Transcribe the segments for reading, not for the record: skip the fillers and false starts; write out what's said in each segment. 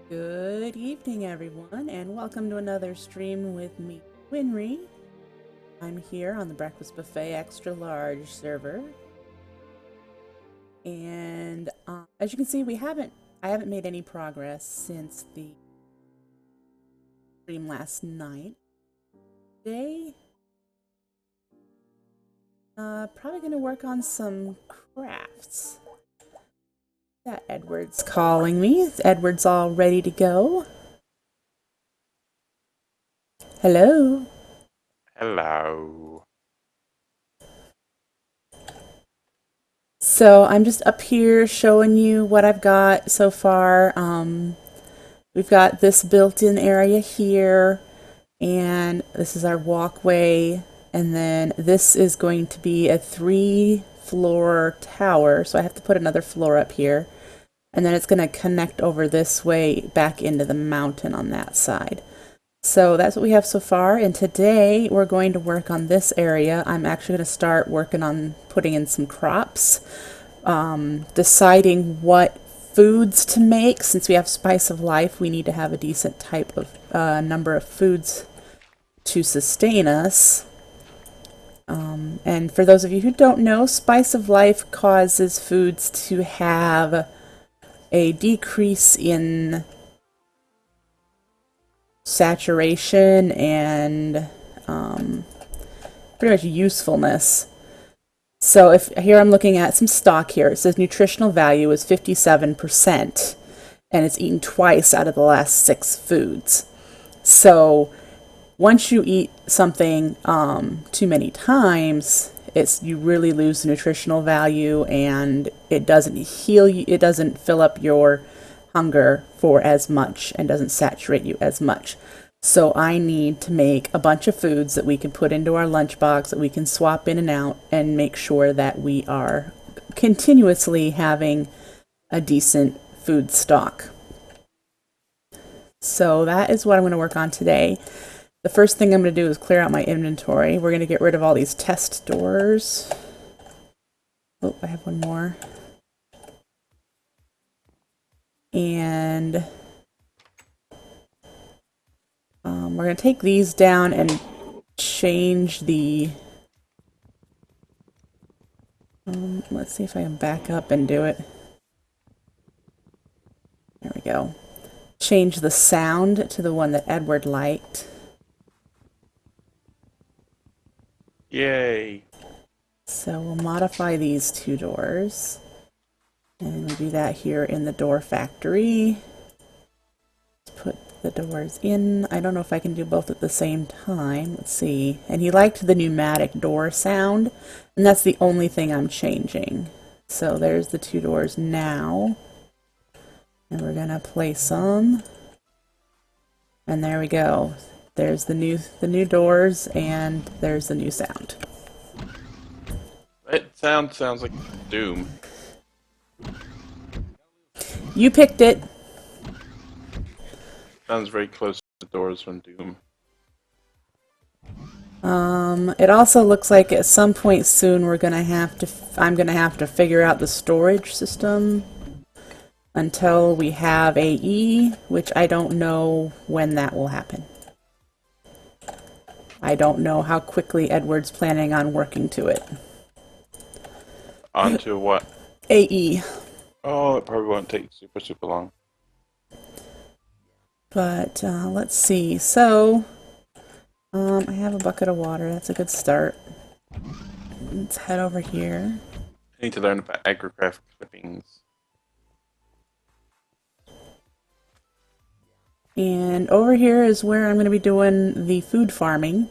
Good evening, everyone, and welcome to another stream with me, Winry. I'm here on the Breakfast Buffet Extra Large server, and as you can see, I haven't made any progress since the stream last night. Today, probably going to work on some crafts. Yeah, Edward's calling me. Edward's all ready to go. Hello. Hello. So I'm just up here showing you what I've got so far. We've got this built-in area here, and this is our walkway, and then this is going to be a 3-floor tower, so I have to put another floor up here, and then it's going to connect over this way back into the mountain on that side. So that's what we have so far, and today we're going to work on this area. I'm actually going to start working on putting in some crops, deciding what foods to make. Since we have Spice of Life, we need to have a decent type of number of foods to sustain us. And for those of you who don't know, Spice of Life causes foods to have a decrease in saturation and pretty much usefulness. So if here I'm looking at some stock here, it says nutritional value is 57%, and it's eaten twice out of the last 6 foods. So once you eat something too many times, you really lose the nutritional value, and it doesn't heal you. It doesn't fill up your hunger for as much and doesn't saturate you as much. So I need to make a bunch of foods that we can put into our lunchbox that we can swap in and out and make sure that we are continuously having a decent food stock. So that is what I'm going to work on today. The first thing I'm going to do is clear out my inventory. We're going to get rid of all these test doors. Oh, I have one more. And we're going to take these down and change the... let's see if I can back up and do it. There we go. Change the sound to the one that Edward liked. Yay. So we'll modify these 2 doors. And we do that here in the door factory. Let's put the doors in. I don't know if I can do both at the same time. Let's see. And he liked the pneumatic door sound, and that's the only thing I'm changing. So there's the 2 doors now. And we're gonna place them. And there we go. There's the new doors, and there's the new sound. That sounds like Doom. You picked it. Sounds very close to the doors from Doom. It also looks like at some point soon I'm gonna have to figure out the storage system until we have AE, which I don't know when that will happen. I don't know how quickly Edward's planning on working to it. Onto what? AE. Oh, it probably won't take super long. But let's see. So I have a bucket of water. That's a good start. Let's head over here. I need to learn about Agricraft clippings. And over here is where I'm going to be doing the food farming.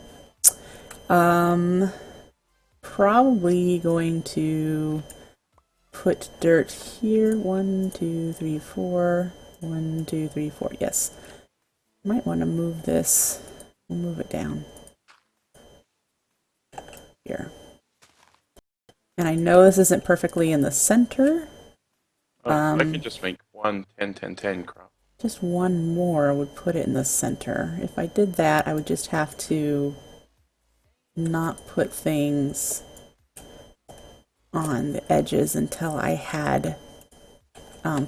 Probably going to put dirt here. 1, 2, 3, 4. 1, 2, 3, 4. Yes. Might want to move this. We'll move it down. Here. And I know this isn't perfectly in the center. I can just make 1 10 10 10 crop. Just one more would put it in the center. If I did that, I would just have to not put things on the edges until I had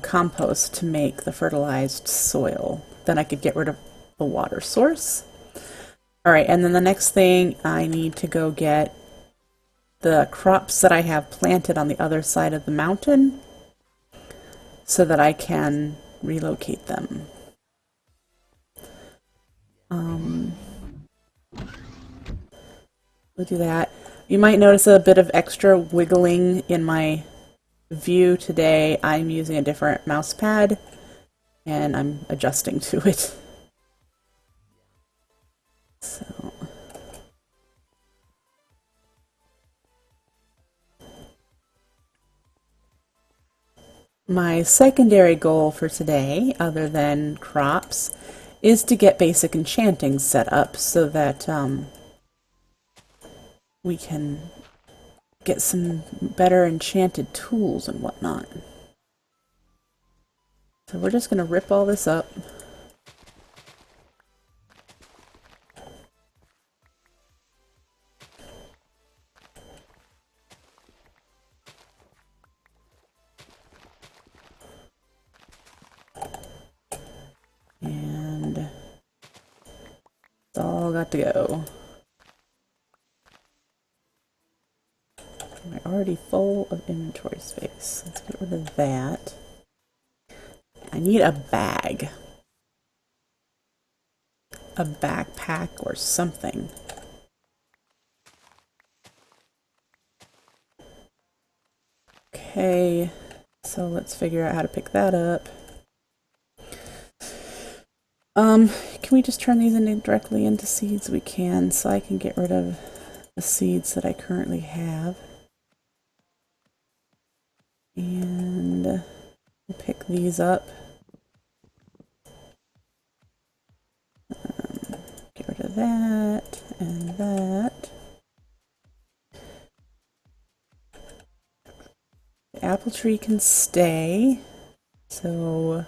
compost to make the fertilized soil. Then I could get rid of the water source. All right, and then the next thing, I need to go get the crops that I have planted on the other side of the mountain so that I can relocate them. We'll do that. You might notice a bit of extra wiggling in my view today. I'm using a different mouse pad and I'm adjusting to it. So my secondary goal for today, other than crops, is to get basic enchanting set up so that we can get some better enchanted tools and whatnot. So we're just going to rip all this up. And it's all got to go. Am I already full of inventory space? Let's get rid of that. I need a bag. A backpack or something. Okay, so let's figure out how to pick that up. Can we just turn these directly into seeds? We can, so I can get rid of the seeds that I currently have. And we'll pick these up. Get rid of that and that. The apple tree can stay, so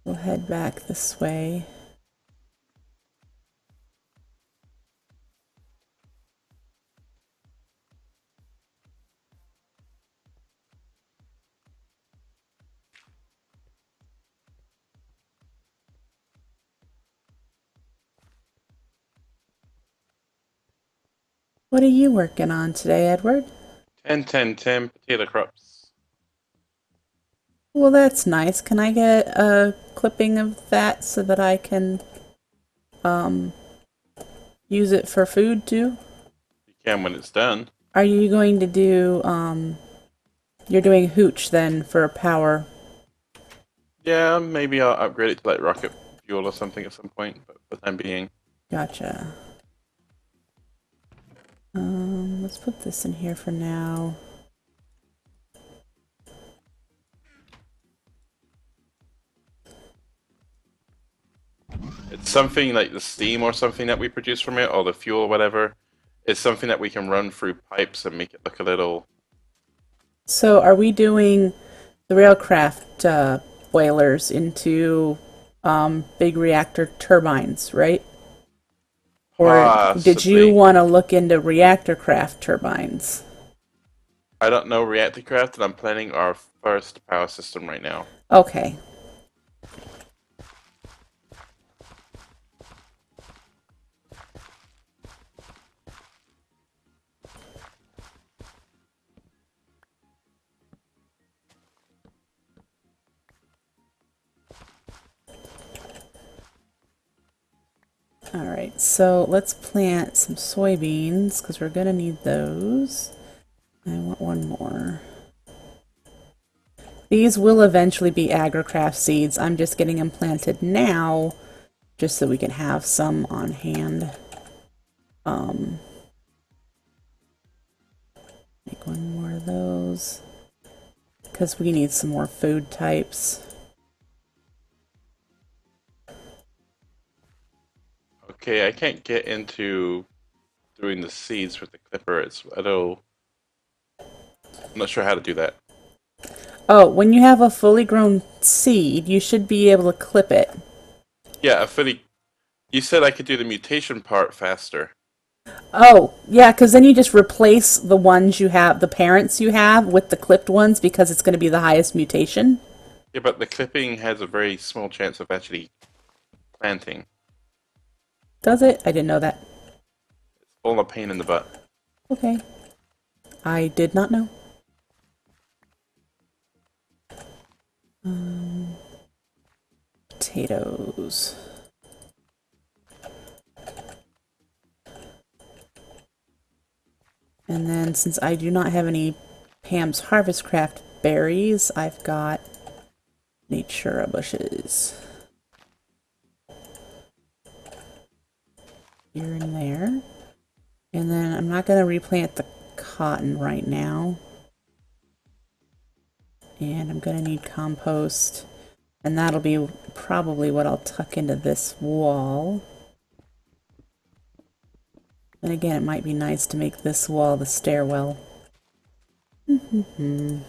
we'll head back this way. What are you working on today, Edward? 10, 10, 10 potato crops. Well, that's nice. Can I get a clipping of that so that I can use it for food too? You can when it's done. Are you going to do you're doing hooch then for power? Yeah, maybe I'll upgrade it to like rocket fuel or something at some point, but for the time being. Gotcha. Let's put this in here for now. It's something like the steam or something that we produce from it, or the fuel or whatever. It's something that we can run through pipes and make it look a little... So are we doing the railcraft boilers into big reactor turbines, right? Or did you want to look into reactor craft turbines? I don't know Reactorcraft, and I'm planning our first power system right now. Okay. Alright, so let's plant some soybeans because we're going to need those. I want one more. These will eventually be Agricraft seeds. I'm just getting them planted now just so we can have some on hand. Make one more of those because we need some more food types. Okay, I can't get into doing the seeds with the clipper. I'm not sure how to do that. Oh, when you have a fully grown seed, you should be able to clip it. Yeah, you said I could do the mutation part faster. Oh, yeah, because then you just replace the ones you have, the parents you have, with the clipped ones because it's going to be the highest mutation. Yeah, but the clipping has a very small chance of actually planting. Does it? I didn't know that. It's all a pain in the butt. Okay. I did not know. Potatoes. And then since I do not have any Pam's Harvestcraft berries, I've got Natura bushes. Here and there. And then I'm not going to replant the cotton right now. And I'm going to need compost. And that'll be probably what I'll tuck into this wall. And again, it might be nice to make this wall the stairwell. So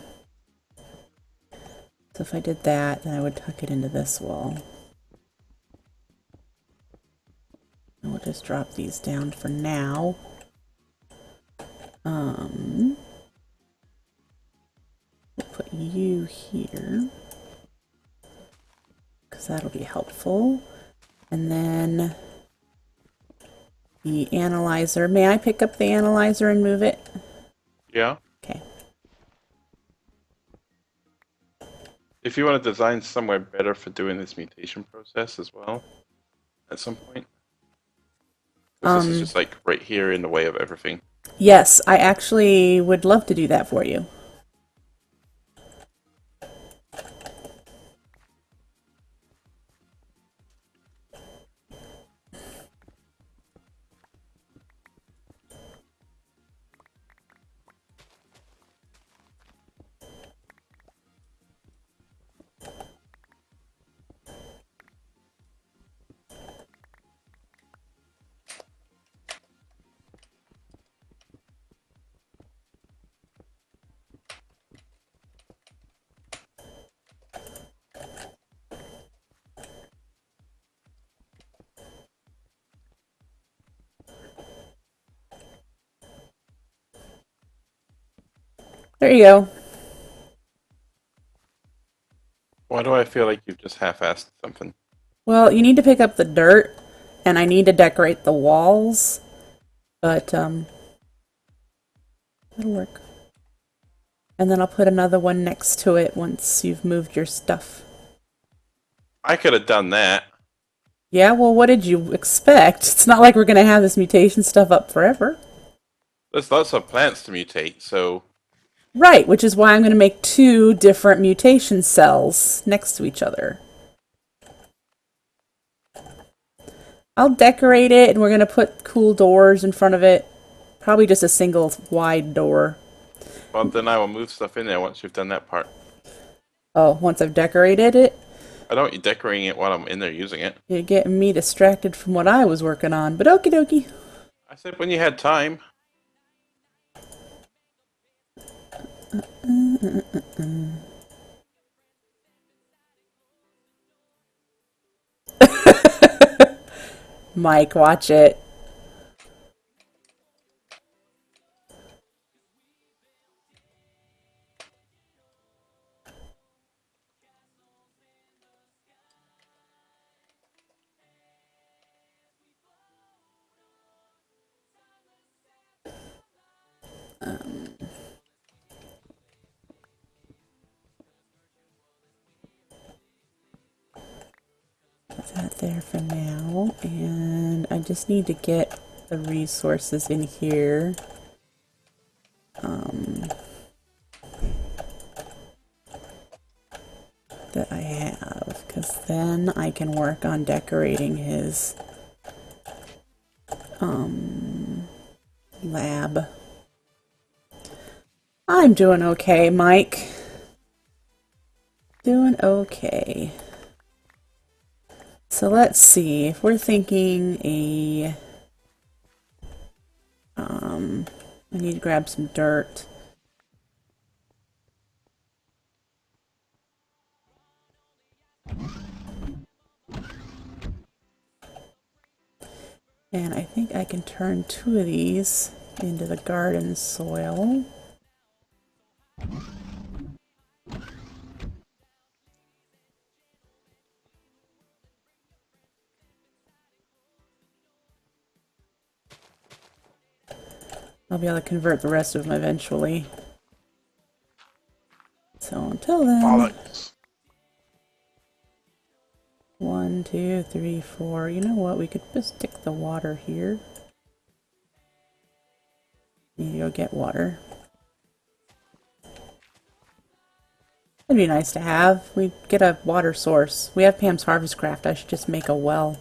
if I did that, then I would tuck it into this wall. And we'll just drop these down for now. We'll put you here, because that'll be helpful. And then the analyzer. May I pick up the analyzer and move it? Yeah. Okay. If you want to design somewhere better for doing this mutation process as well, at some point. 'Cause this is just like right here in the way of everything. Yes, I actually would love to do that for you. There you go. Why do I feel like you've just half-assed something? Well, you need to pick up the dirt, and I need to decorate the walls, but that'll work. And then I'll put another one next to it once you've moved your stuff. I could have done that. Yeah, well, what did you expect? It's not like we're gonna have this mutation stuff up forever. There's lots of plants to mutate, so Right, which is why I'm gonna make two different mutation cells next to each other. I'll decorate it, and we're gonna put cool doors in front of it. Probably just a single wide door. well then I will move stuff in there once you've done that part. Oh, once I've decorated it, I don't want you decorating it while I'm in there using it. you're getting me distracted from what I was working on, but okie dokie. I said when you had time. Mike, watch it. Put that there for now, and I just need to get the resources in here. That I have, because then I can work on decorating his lab. I'm doing okay, Mike. Doing okay. So let's see, if we're thinking I need to grab some dirt. And I think I can turn two of these into the garden soil. I'll be able to convert the rest of them eventually. So until then... Bollocks. 1, 2, 3, 4. You know what? We could just stick the water here. Need to go get water. It'd be nice to have. We get a water source. We have Pam's Harvest Craft. I should just make a well.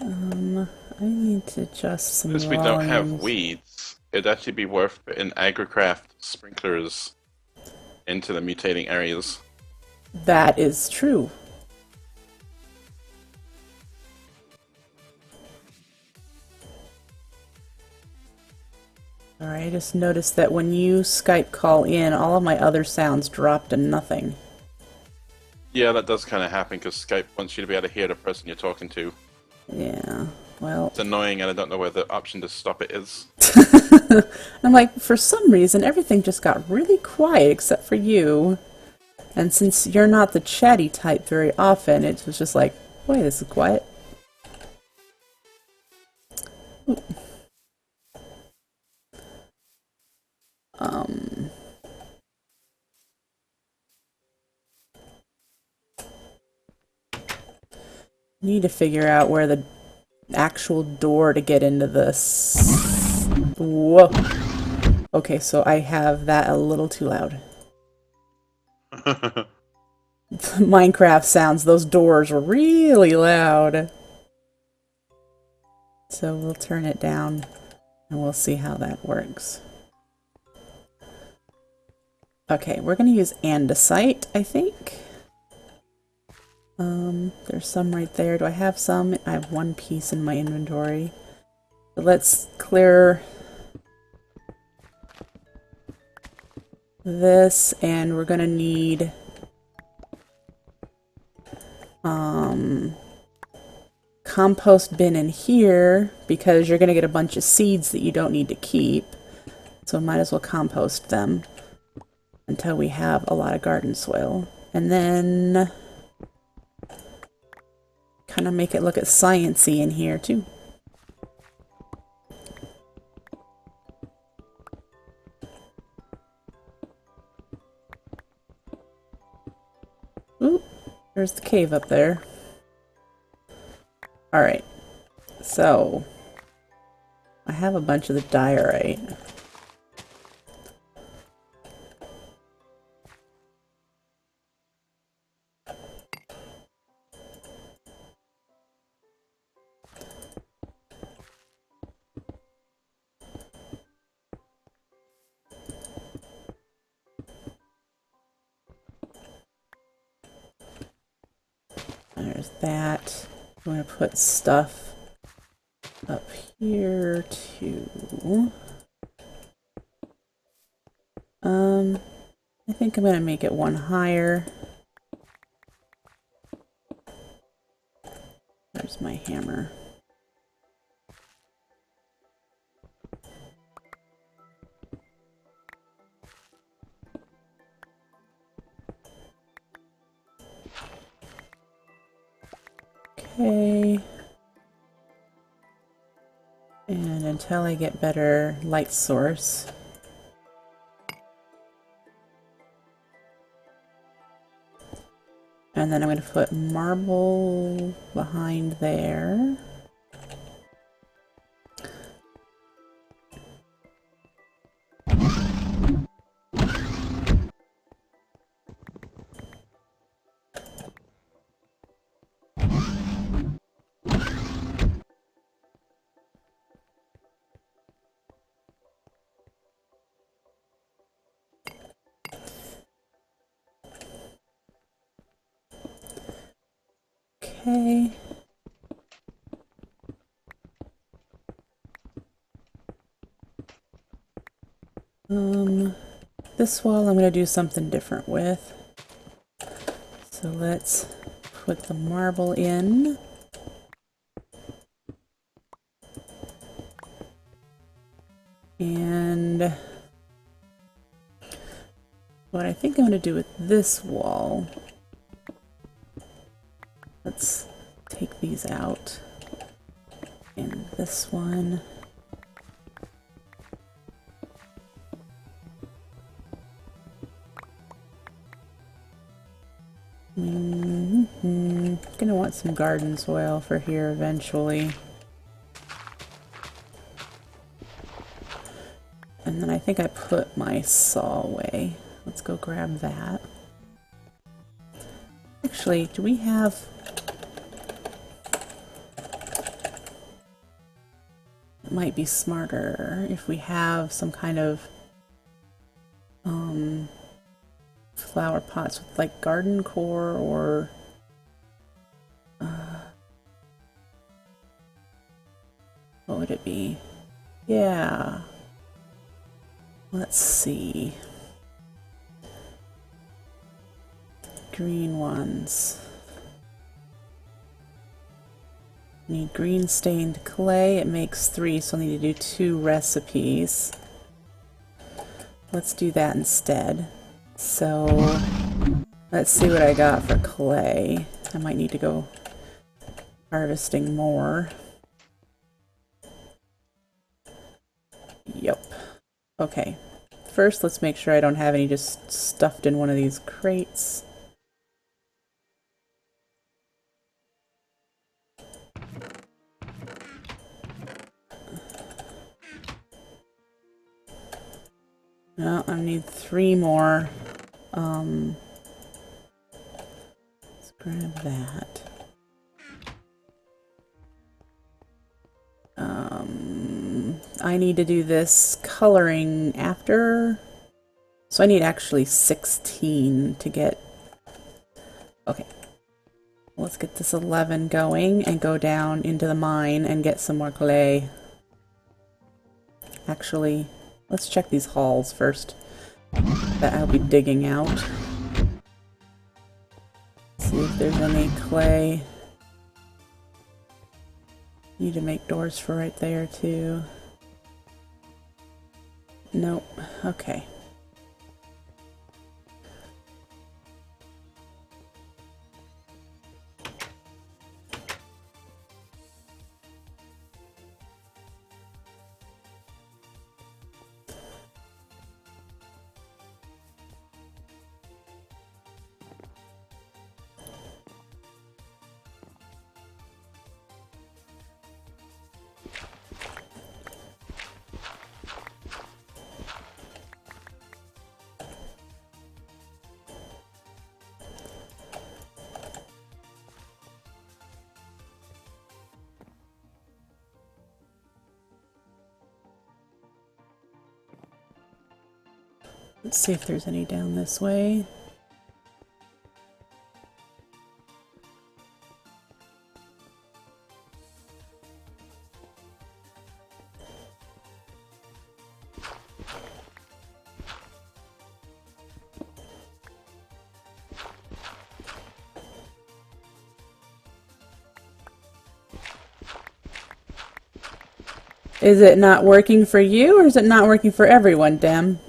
I need to adjust some Since we don't have volumes. weeds, it'd actually be worth putting Agricraft sprinklers into the mutating areas. That is true. Alright, I just noticed that when you Skype call in, all of my other sounds drop to nothing. Yeah, that does kind of happen because Skype wants you to be able to hear the person you're talking to. Yeah, well... It's annoying and I don't know where the option to stop it is. I'm like, for some reason, everything just got really quiet except for you. And since you're not the chatty type very often, it was just like, boy, this is quiet. Ooh. Need to figure out where the actual door to get into this. Whoa. Okay, so I have that a little too loud. Minecraft sounds, those doors were really loud. So we'll turn it down and we'll see how that works. Okay, we're going to use andesite, I think. There's some right there. Do I have some? I have one piece in my inventory. But let's clear this, and we're going to need compost bin in here because you're going to get a bunch of seeds that you don't need to keep. So might as well compost them until we have a lot of garden soil. And then kind of make it look science-y in here too. Ooh, there's the cave up there. Alright, so I have a bunch of the diorite. There's that. I'm going to put stuff up here too. I think I'm going to make it one higher. There's my hammer. Okay. And until I get better light source. And then I'm going to put marble behind there. Okay. This wall I'm going to do something different with. So let's put the marble in. And what I think I'm going to do with this wall these out. And this one. Gonna want some garden soil for here eventually. And then I think I put my saw away. Let's go grab that. Actually, do we have... It might be smarter if we have some kind of flower pots with like garden core or what would it be? Yeah. Let's see. Green ones. Need green stained clay. It makes 3, so I need to do 2 recipes. Let's do that instead. So, let's see what I got for clay. I might need to go harvesting more. Yep. Okay. First, let's make sure I don't have any just stuffed in one of these crates. No, I need 3 more. Let's grab that. I need to do this coloring after. So I need actually 16 to get... Okay. Let's get this 11 going and go down into the mine and get some more clay. Actually, let's check these halls first that I'll be digging out. See if there's any clay. Need to make doors for right there too. Nope. Okay. Let's see if there's any down this way. Is it not working for you, or is it not working for everyone, Dem?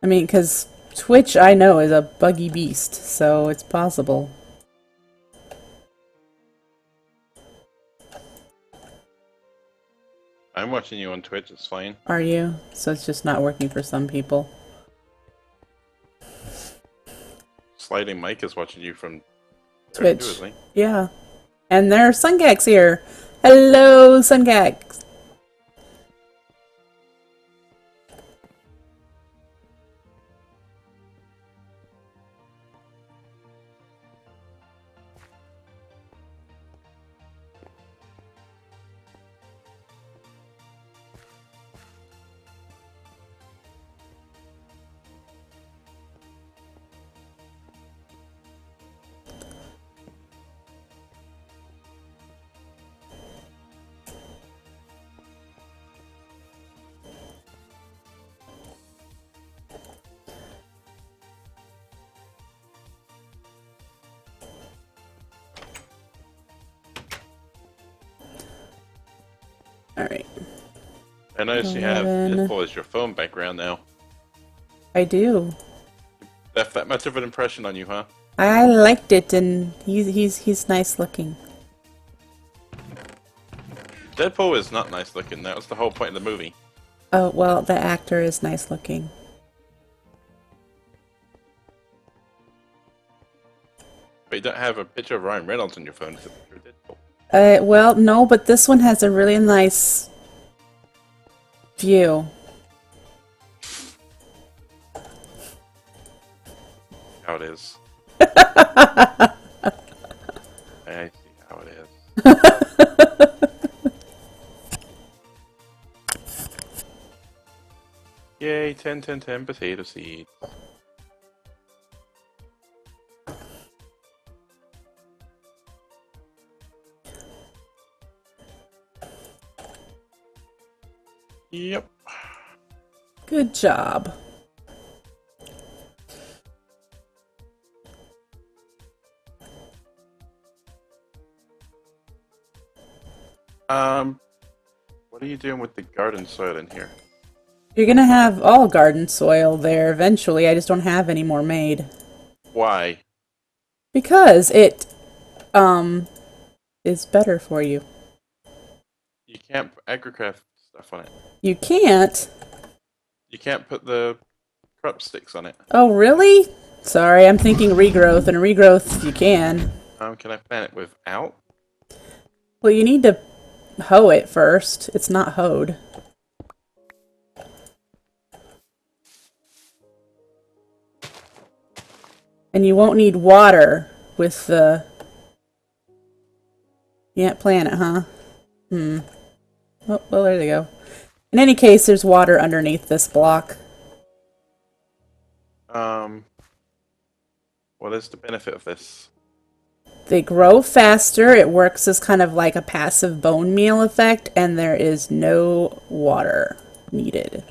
I mean, because Twitch, I know, is a buggy beast, so it's possible. I'm watching you on Twitch, it's fine. Are you? So it's just not working for some people. Sliding Mike is watching you from Twitch. Too, isn't he? Yeah. And there's Sungax here. Hello, Sungax. Alright. I notice you have 11. Pitfall as your phone background now. I do. Left that much of an impression on you, huh? I liked it, and he's nice looking. Deadpool is not nice looking. That was the whole point of the movie. Oh, well, the actor is nice looking. But you don't have a picture of Ryan Reynolds on your phone. It's a picture of Deadpool. Well, no, but this one has a really nice view. How it is. I see how it is. Yay, 10, 10, 10 potato seeds. Yep. Good job. What are you doing with the garden soil in here? You're gonna have all garden soil there eventually. I just don't have any more made. Why? Because it, is better for you. You can't put Agricraft stuff on it. You can't? You can't put the crop sticks on it. Oh, really? Sorry, I'm thinking regrowth, and regrowth you can. Can I plant it without? Well, you need to hoe it first. It's not hoed. And you won't need water with the... You can't plant it, huh? Oh, well, there they go. In any case, there's water underneath this block. What is the benefit of this? They grow faster, it works as kind of like a passive bone meal effect, and there is no water needed.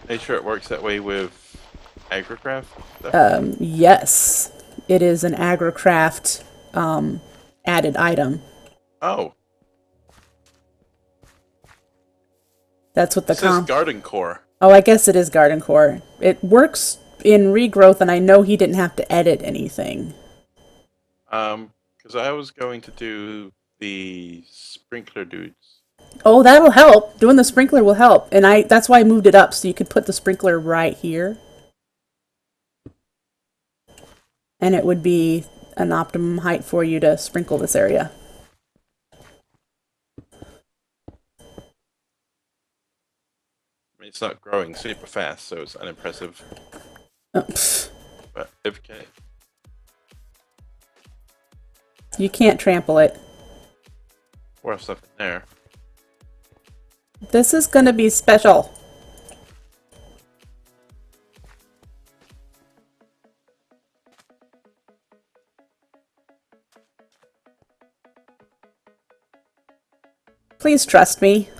Are you sure it works that way with Agricraft stuff? Yes, it is an Agricraft added item. Oh. That's what the It says Garden Core. Oh, I guess it is Garden Core. It works in regrowth, and I know he didn't have to edit anything. Because I was going to do the sprinkler dudes. Oh, that'll help. Doing the sprinkler will help. And that's why I moved it up, so you could put the sprinkler right here. And it would be an optimum height for you to sprinkle this area. I mean, it's not growing super fast, so it's unimpressive. Oh, pfft. But if okay. You can't trample it. More stuff in there. This is gonna be special. Please trust me.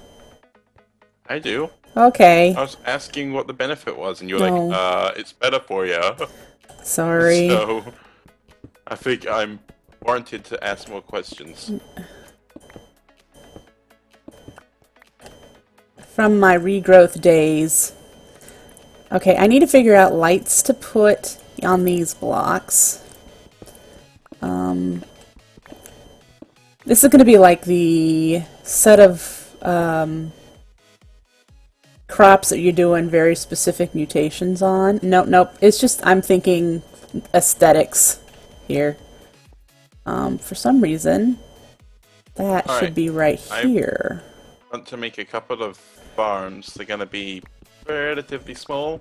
I do. Okay. I was asking what the benefit was, and you were No. like, it's better for you. Sorry. So, I think I'm warranted to ask more questions. From my regrowth days. Okay, I need to figure out lights to put on these blocks. This is going to be like the set of crops that you're doing very specific mutations on. Nope. It's just I'm thinking aesthetics here. For some reason, that should be right here. I want to make a couple of farms. They're going to be relatively small.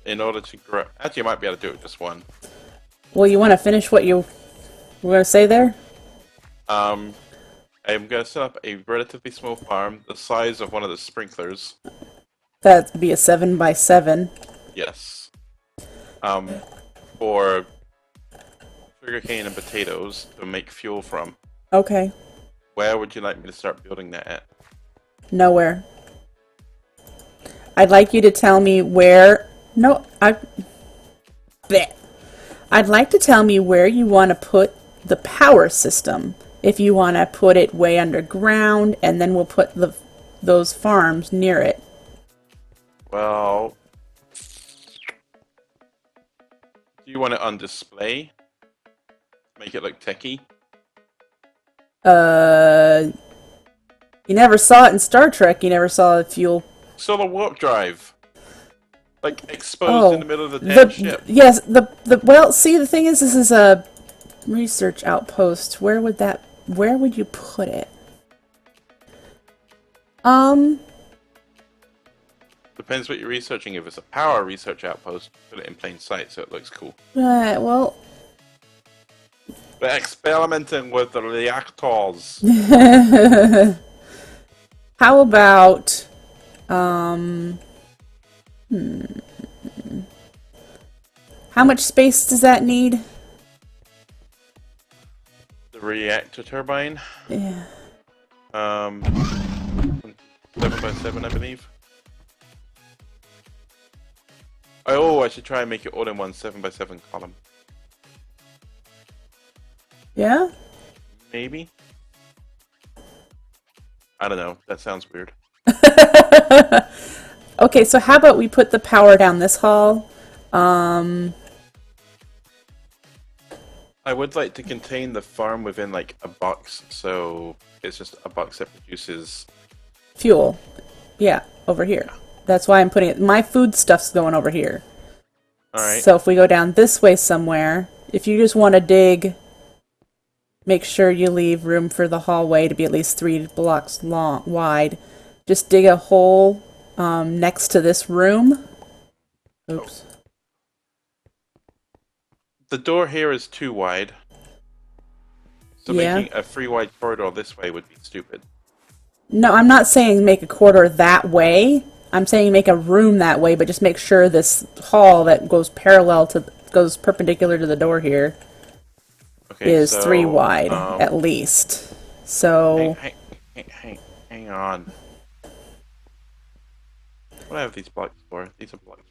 In order to grow... Actually, you might be able to do it with just one. Well, you want to finish what you were going to say there? I'm going to set up a relatively small farm, the size of one of the sprinklers. That'd be a 7x7. Yes. For sugarcane and potatoes to make fuel from. Okay. Where would you like me to start building that at? Nowhere. I'd like you to tell me where... No, Blech. I'd like to tell me where you want to put the power system. If you want to put it way underground, and then we'll put those farms near it. Well... Do you want it on display? Make it look techie? You never saw it in Star Trek. You never saw the fuel. So the warp drive, like exposed in Oh, the middle of the damn ship. yes, well, see, the thing is, this is a research outpost. Where would you put it? Depends what you're researching. If it's a power research outpost, put it in plain sight so it looks cool. Well, But experimenting with the reactors. how about, how much space does that need? The reactor turbine. Yeah. 7x7, I believe. Oh, I should try and make it all in one 7x7 column. Yeah? Maybe? I don't know. That sounds weird. Okay, so how about we put the power down this hall? I would like to contain the farm within like a box, so it's just a box that produces Fuel. Yeah, over here. That's why I'm putting it. My food stuff's going over here. Alright. So if we go down this way somewhere, if you just want to dig, make sure you leave room for the hallway to be at least 3 blocks wide. Just dig a hole next to this room. Oops. The door here is too wide. So Yeah. making a 3 wide corridor this way would be stupid. No, I'm not saying make a corridor that way. I'm saying make a room that way, but just make sure this hall that goes perpendicular to the door here is so, 3 wide at least. So hang on. What do I have these blocks for? These are blocks.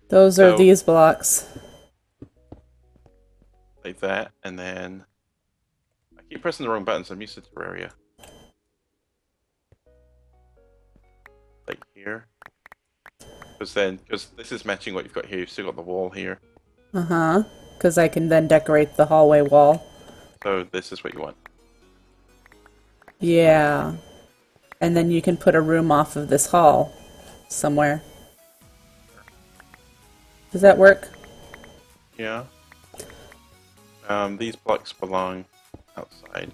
those are these blocks. Like that, and then I keep pressing the wrong buttons. I'm used to Terraria. Like here. Because this is matching what you've got here. You've still got the wall here. Uh-huh. Because I can then decorate the hallway wall. So this is what you want. Yeah. And then you can put a room off of this hall somewhere. Does that work? Yeah. These blocks belong outside.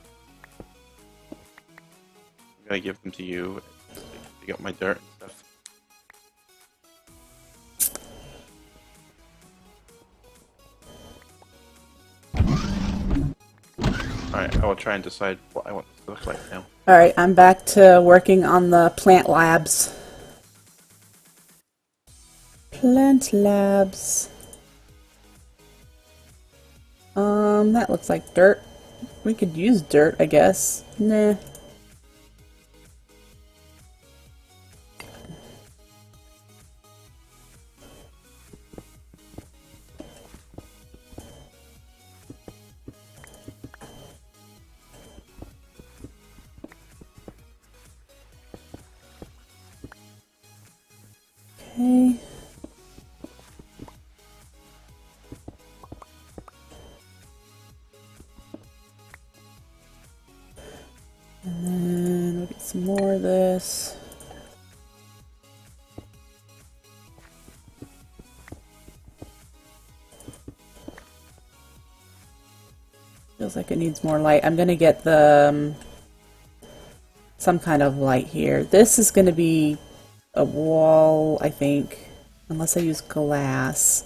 I'm gonna give them to you. You got my dirt and stuff. Alright, I will try and decide what I want this to look like now. Alright, I'm back to working on the plant labs. Plant labs. That looks like dirt. We could use dirt, I guess. Nah. Okay. And then we'll get some more of this. Feels like it needs more light. I'm gonna get the some kind of light here. This is gonna be a wall, I think, unless I use glass.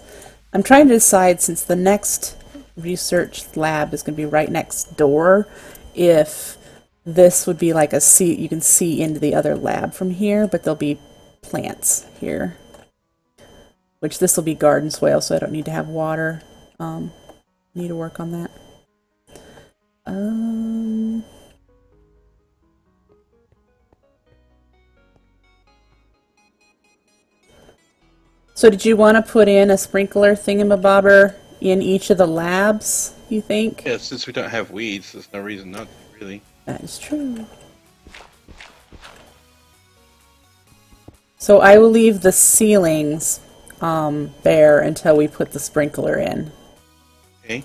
I'm trying to decide, since the next research lab is going to be right next door, if this would be like a you can see into the other lab from here, but there'll be plants here. Which this will be garden soil, so I don't need to have water. Need to work on that. So did you want to put in a sprinkler thingamabobber in each of the labs, you think? Yeah, since we don't have weeds, there's no reason not to, really. That is true. So I will leave the ceilings bare until we put the sprinkler in. Okay.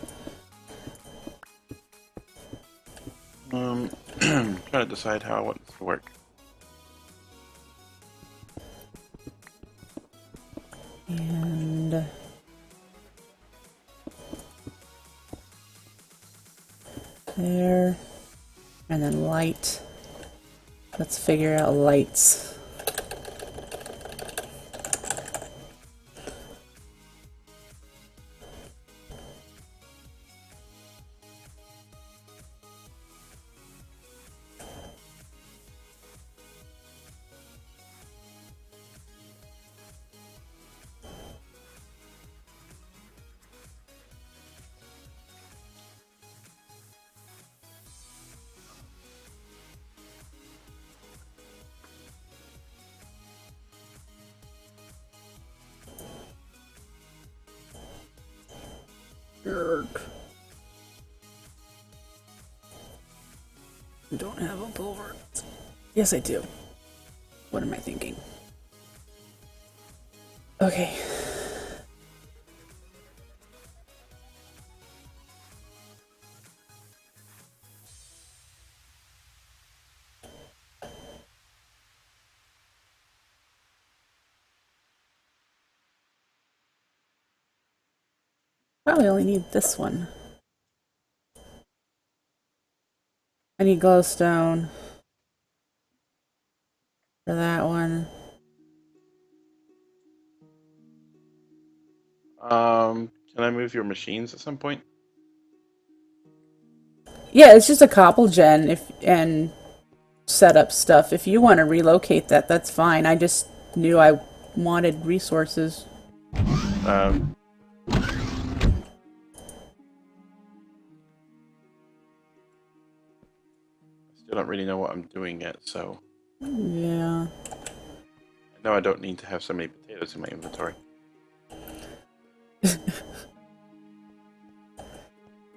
Trying to decide how I want this to work. And there. And then light. Let's figure out lights. Don't have a pulver. Yes, I do. What am I thinking? Okay. Probably only need this one. I need glowstone for that one. Can I move your machines at some point? Yeah, it's just a cobble gen and set up stuff. If you want to relocate that, that's fine. I just knew I wanted resources. Um, I still don't really know what I'm doing yet, so Yeah. I know I don't need to have so many potatoes in my inventory.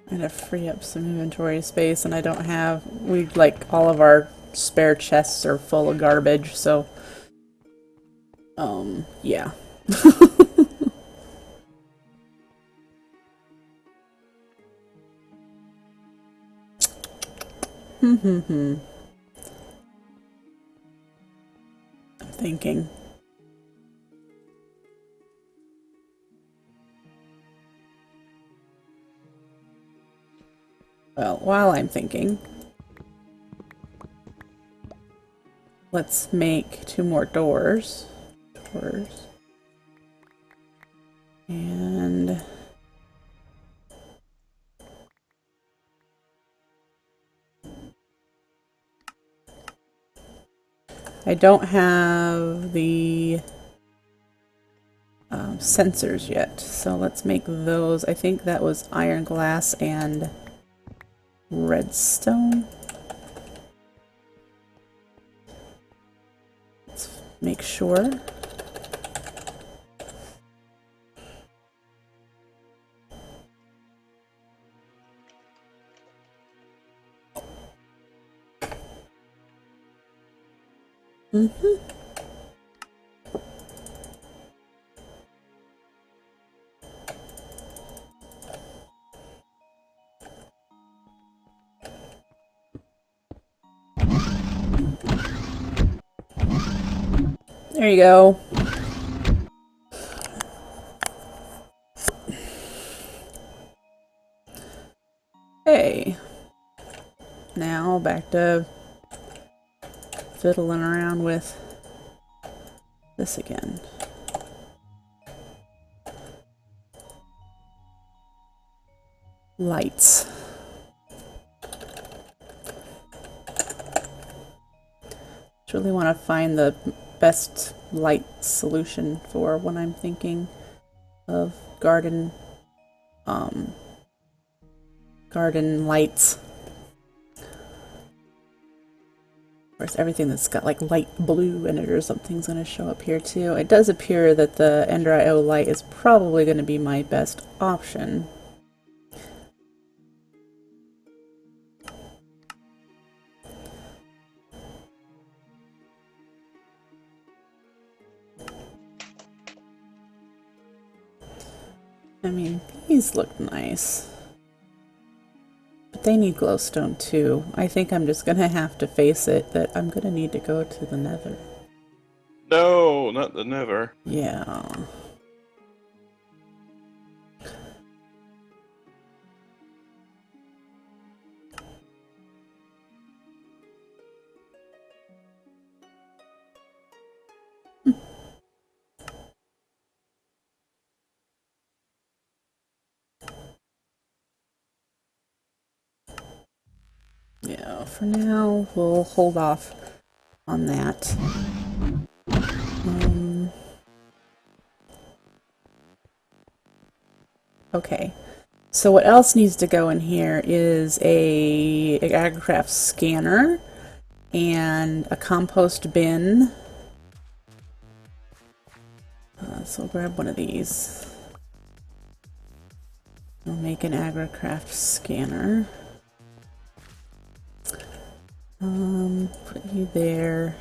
I'm gonna free up some inventory space, and I don't have. We like all of our spare chests are full of garbage, so. Yeah. I'm thinking. Well, while I'm thinking, let's make 2 more doors. And I don't have the sensors yet, so let's make those. I think that was iron glass and redstone. Let's make sure. There you go. Hey. Now back to fiddling around with this again. Lights. Just really want to find the best light solution for when I'm thinking of garden lights. Of course, everything that's got like light blue in it or something's going to show up here too. It does appear that the Ender IO light is probably going to be my best option. I mean, these look nice. they need glowstone too. I think I'm just gonna have to face it that I'm gonna need to go to the nether. No, not the nether. Yeah. Yeah, for now, we'll hold off on that. Okay. So what else needs to go in here is a Agricraft scanner and a compost bin. So we'll grab one of these. We'll make an Agricraft scanner. Put you there.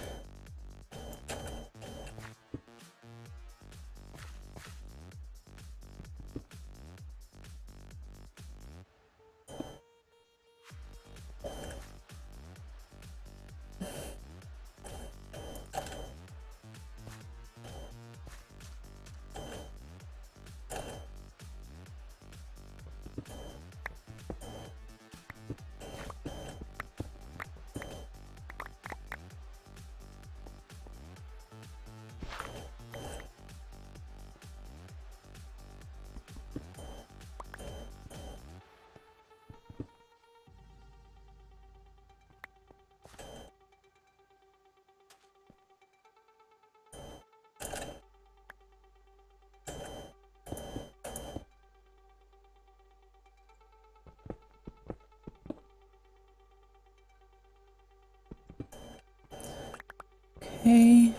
Okay.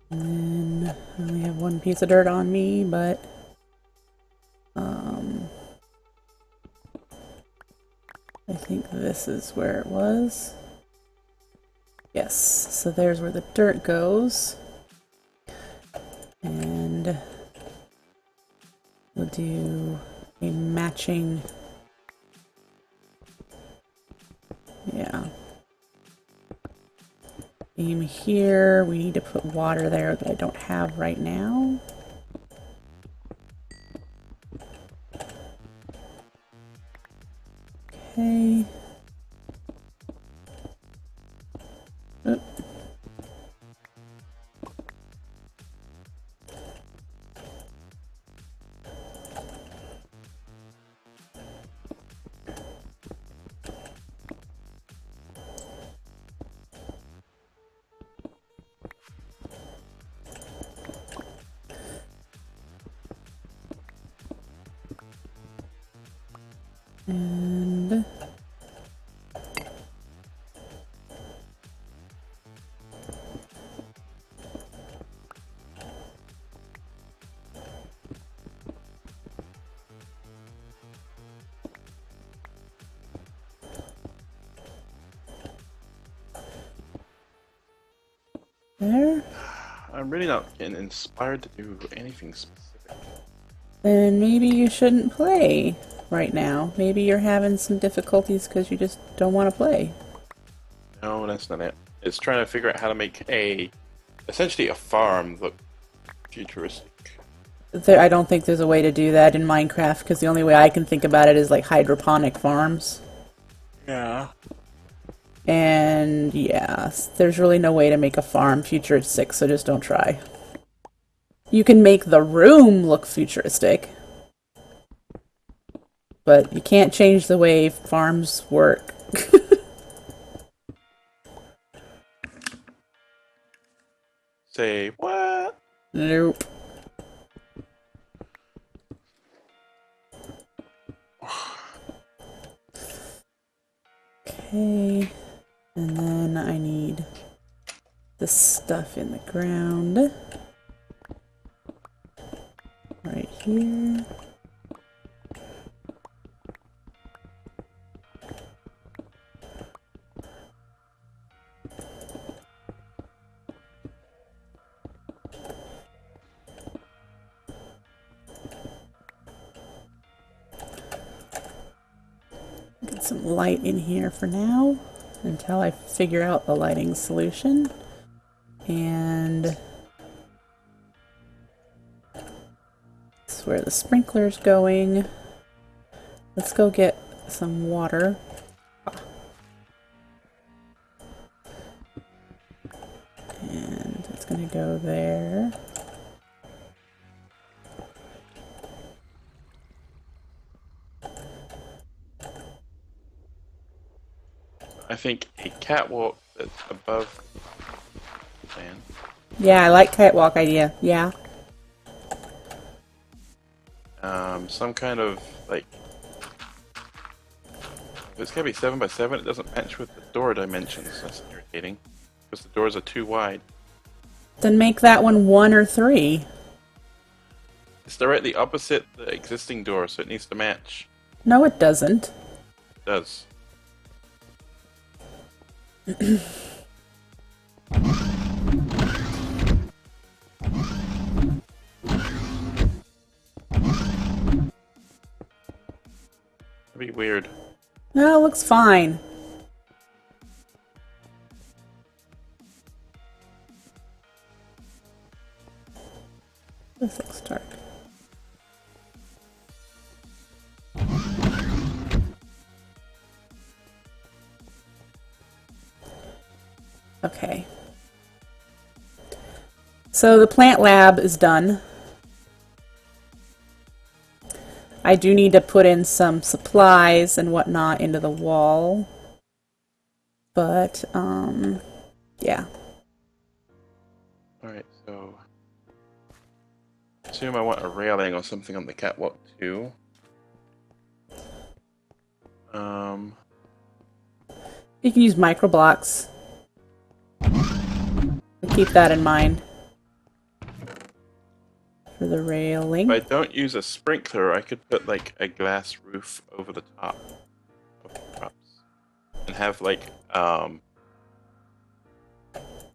And then I only have one piece of dirt on me, but I think this is where it was. Yes, so there's where the dirt goes. And we'll do a matching. Yeah. Beam here. We need to put water there that I don't have right now. Okay. Oop. And there. I'm really not getting inspired to do anything specific. Then maybe you shouldn't play right now. Maybe you're having some difficulties because you just don't want to play. No, that's not it. It's trying to figure out how to make essentially a farm look futuristic. I don't think there's a way to do that in Minecraft because the only way I can think about it is like hydroponic farms. Yeah. And yeah, there's really no way to make a farm futuristic, so just don't try. You can make the room look futuristic, but you can't change the way farms work. Say what? Nope. Okay, and then I need this stuff in the ground. Right here. some light in here for now until I figure out the lighting solution. And that's where the sprinkler's going. Let's go get some water. And it's going to go there. I think a catwalk that's above the fan. Yeah, I like catwalk idea. Yeah. Some kind of like. If it's gonna be 7 by 7, it doesn't match with the door dimensions. That's irritating. Because the doors are too wide. Then make that one 1 or 3. It's directly opposite the existing door, so it needs to match. No, it doesn't. It does. That'd be weird. No, it looks fine. This looks dark. Okay. So the plant lab is done. I do need to put in some supplies and whatnot into the wall. But, yeah. Alright, so. Assume I want a railing or something on the catwalk too. You can use micro blocks. Keep that in mind. For the railing. If I don't use a sprinkler, I could put like a glass roof over the top of the props. And have like,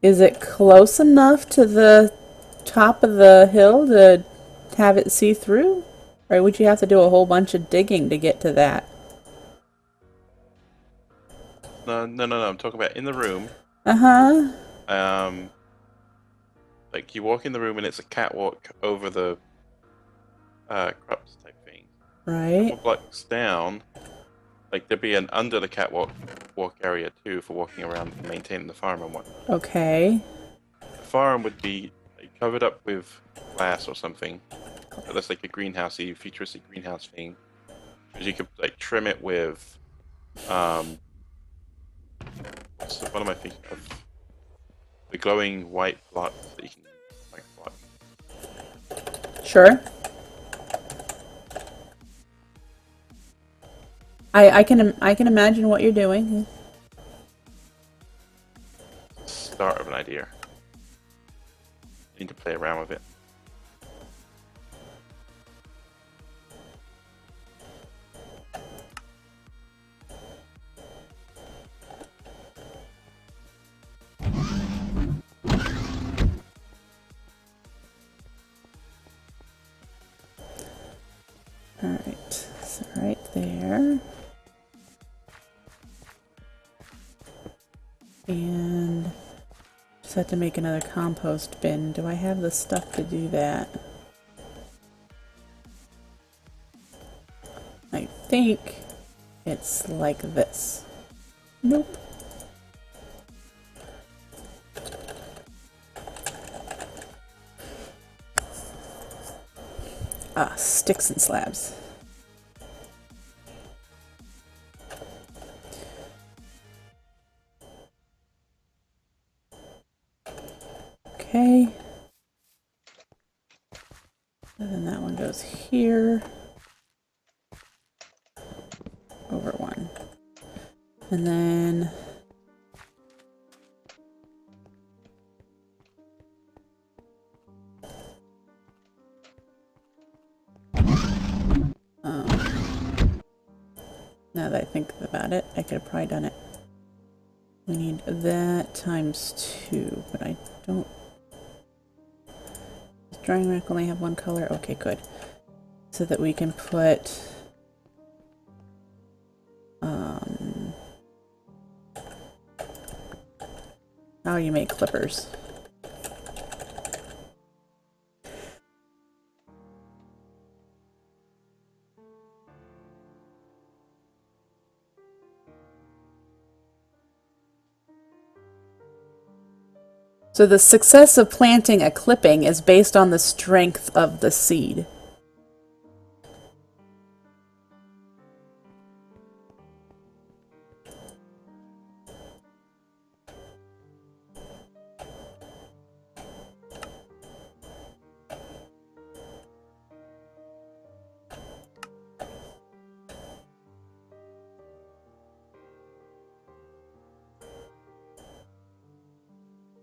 Is it close enough to the top of the hill to have it see through? Or would you have to do a whole bunch of digging to get to that? no, I'm talking about in the room. Uh-huh. Like you walk in the room and it's a catwalk over the crops type thing. Right. Couple blocks down, like there'd be an under the catwalk walk area too for walking around and maintaining the farm and whatnot. Okay. The farm would be like, covered up with glass or something. So that's like a greenhousey, futuristic greenhouse thing. Because you could like trim it with so what am I thinking of? The glowing white blocks that you can like block. Sure. I can imagine what you're doing. Start of an idea. Need to play around with it. Alright, so right there. And just have to make another compost bin. Do I have the stuff to do that? I think it's like this. Nope. Ah, sticks and slabs. Okay. And then that one goes here. Over one. And then now that I think about it, I could have probably done it. We need that times 2, but I don't. Does drying rack only have one color? Okay, good. So that we can put How do you make clippers? So the success of planting a clipping is based on the strength of the seed.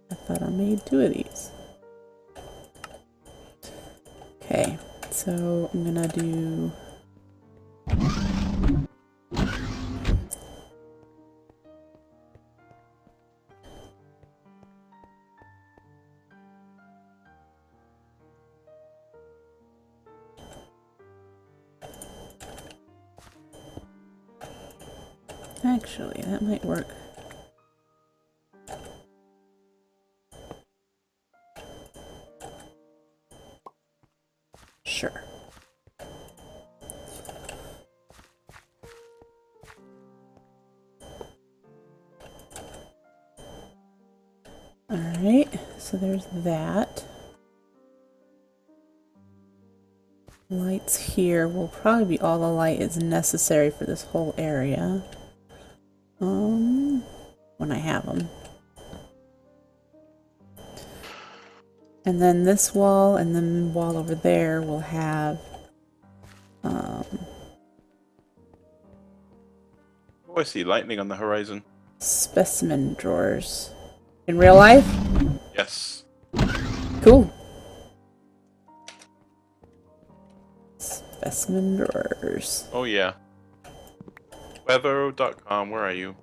I thought I made 2 of these. Okay, so I'm gonna do... Actually, that might work. Sure. Alright, so there's that. Lights here will probably be all the light is necessary for this whole area. When I have them. And then this wall and the wall over there will have Oh, I see lightning on the horizon. specimen drawers. In real life? Yes. Cool. Specimen drawers. Oh, yeah. Weather.com, where are you?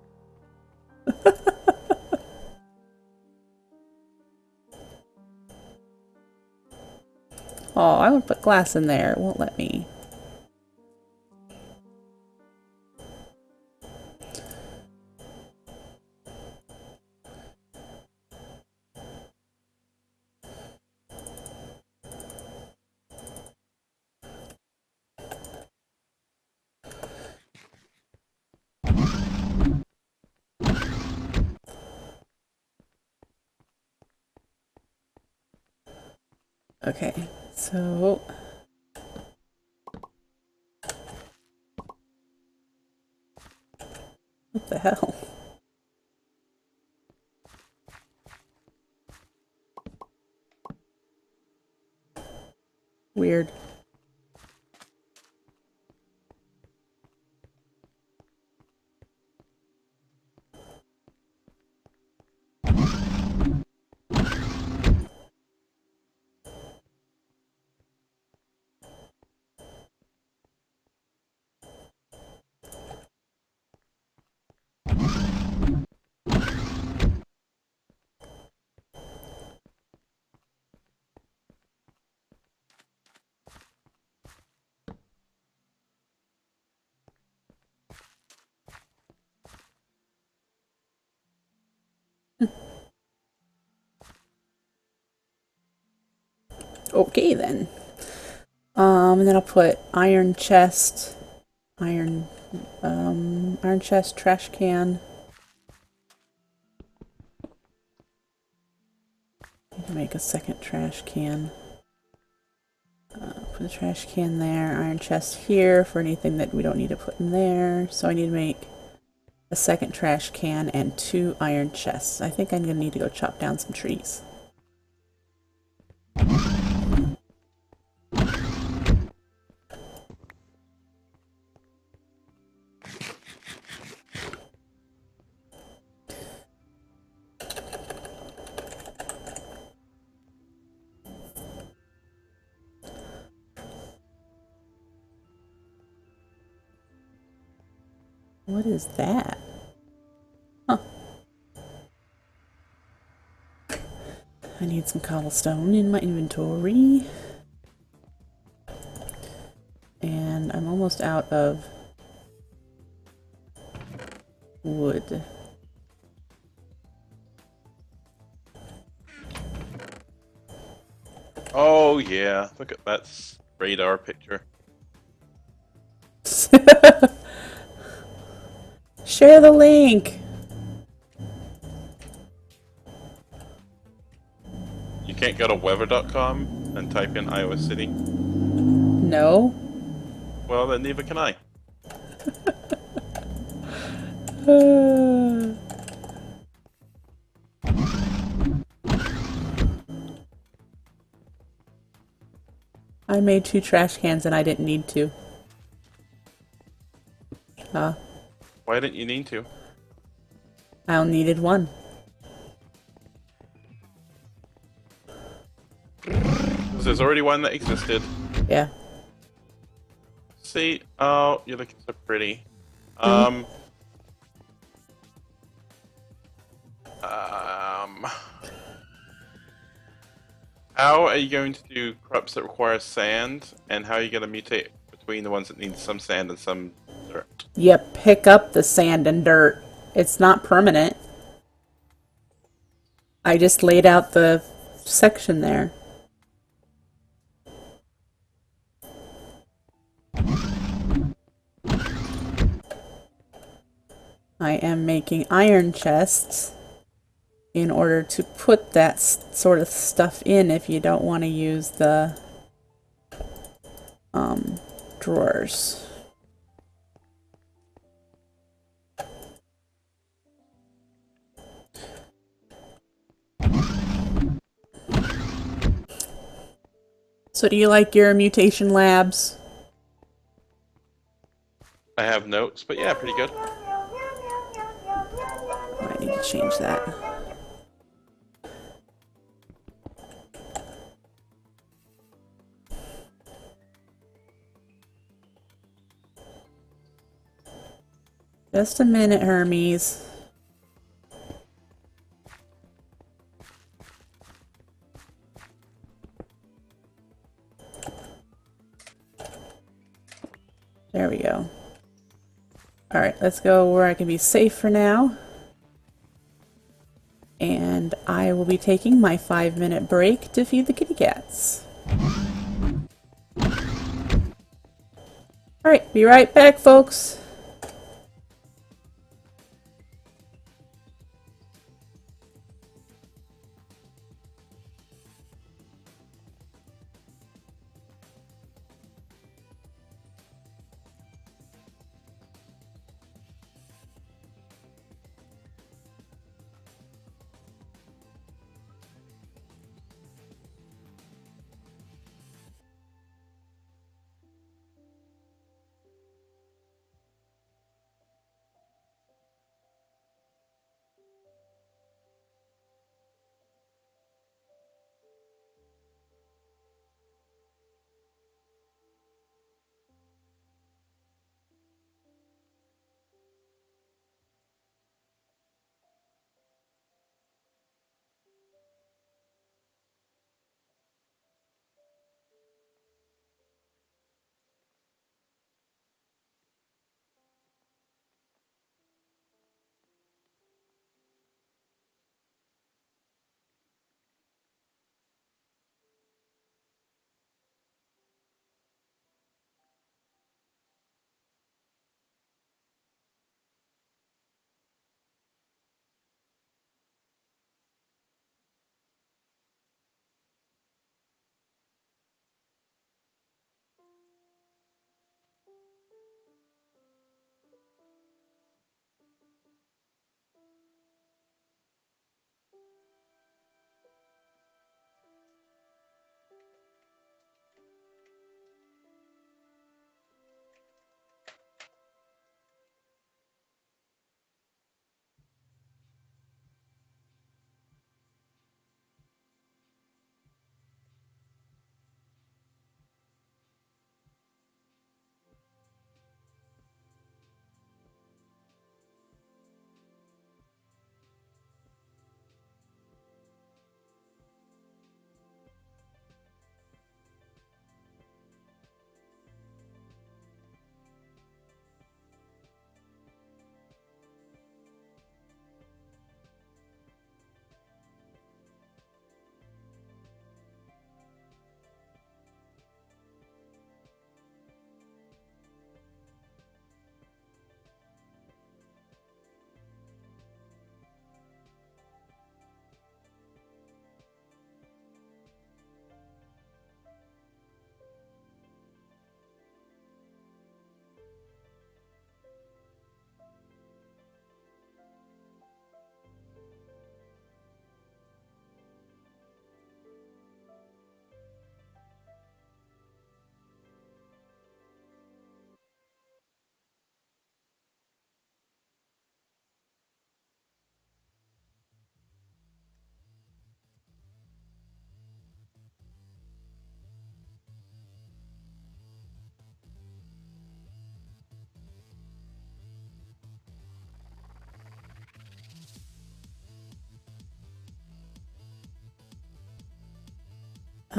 Oh, I would put glass in there. It won't let me. Okay, so... What the hell? Weird. Okay then. And then I'll put iron chest, iron chest, trash can. Need to make a second trash can. Put a trash can there, iron chest here for anything that we don't need to put in there. So I need to make a second trash can and 2 iron chests. I think I'm gonna need to go chop down some trees. What is that? Huh. I need some cobblestone in my inventory. And I'm almost out of wood. Oh yeah, look at that radar picture. Share the link. You can't go to weather.com and type in Iowa City? No. Well, then neither can I. I made 2 trash cans and I didn't need to. Why didn't you need to? I only needed 1. Because there's already one that existed. Yeah. See? Oh, you're looking so pretty. Mm. How are you going to do crops that require sand, and how are you going to mutate between the ones that need some sand and some dirt? You pick up the sand and dirt. It's not permanent. I just laid out the section there. I am making iron chests in order to put that sort of stuff in if you don't want to use the drawers. So do you like your mutation labs? I have notes, but yeah, pretty good. I need to change that. Just a minute, Hermes. There we go. Alright, let's go where I can be safe for now. And I will be taking my 5-minute break to feed the kitty cats. Alright, be right back, folks.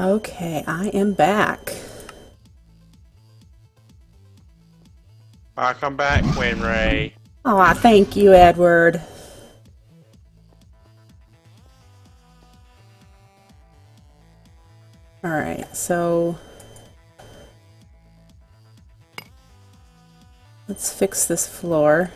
Okay, I am back. Come back, Winray. Aw, thank you, Edward. Alright, so let's fix this floor.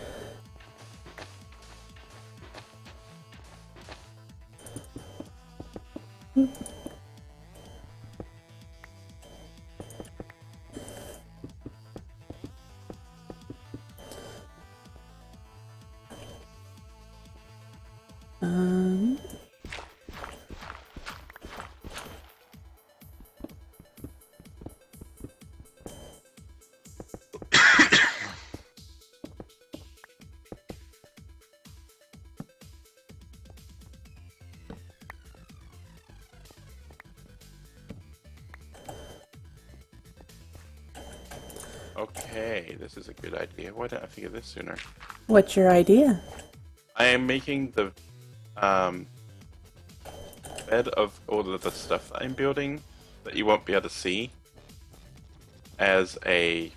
Um, Okay, this is a good idea. Why didn't I think of this sooner? what's your idea? I am making the um, bed of all of the stuff that I'm building that you won't be able to see as a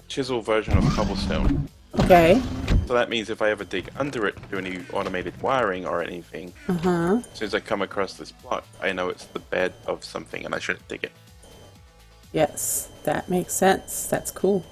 chisel version of cobblestone. Okay. So that means if I ever dig under it to do any automated wiring or anything, Uh-huh. as soon as I come across this block, I know it's the bed of something and I shouldn't dig it. Yes, that makes sense. That's cool.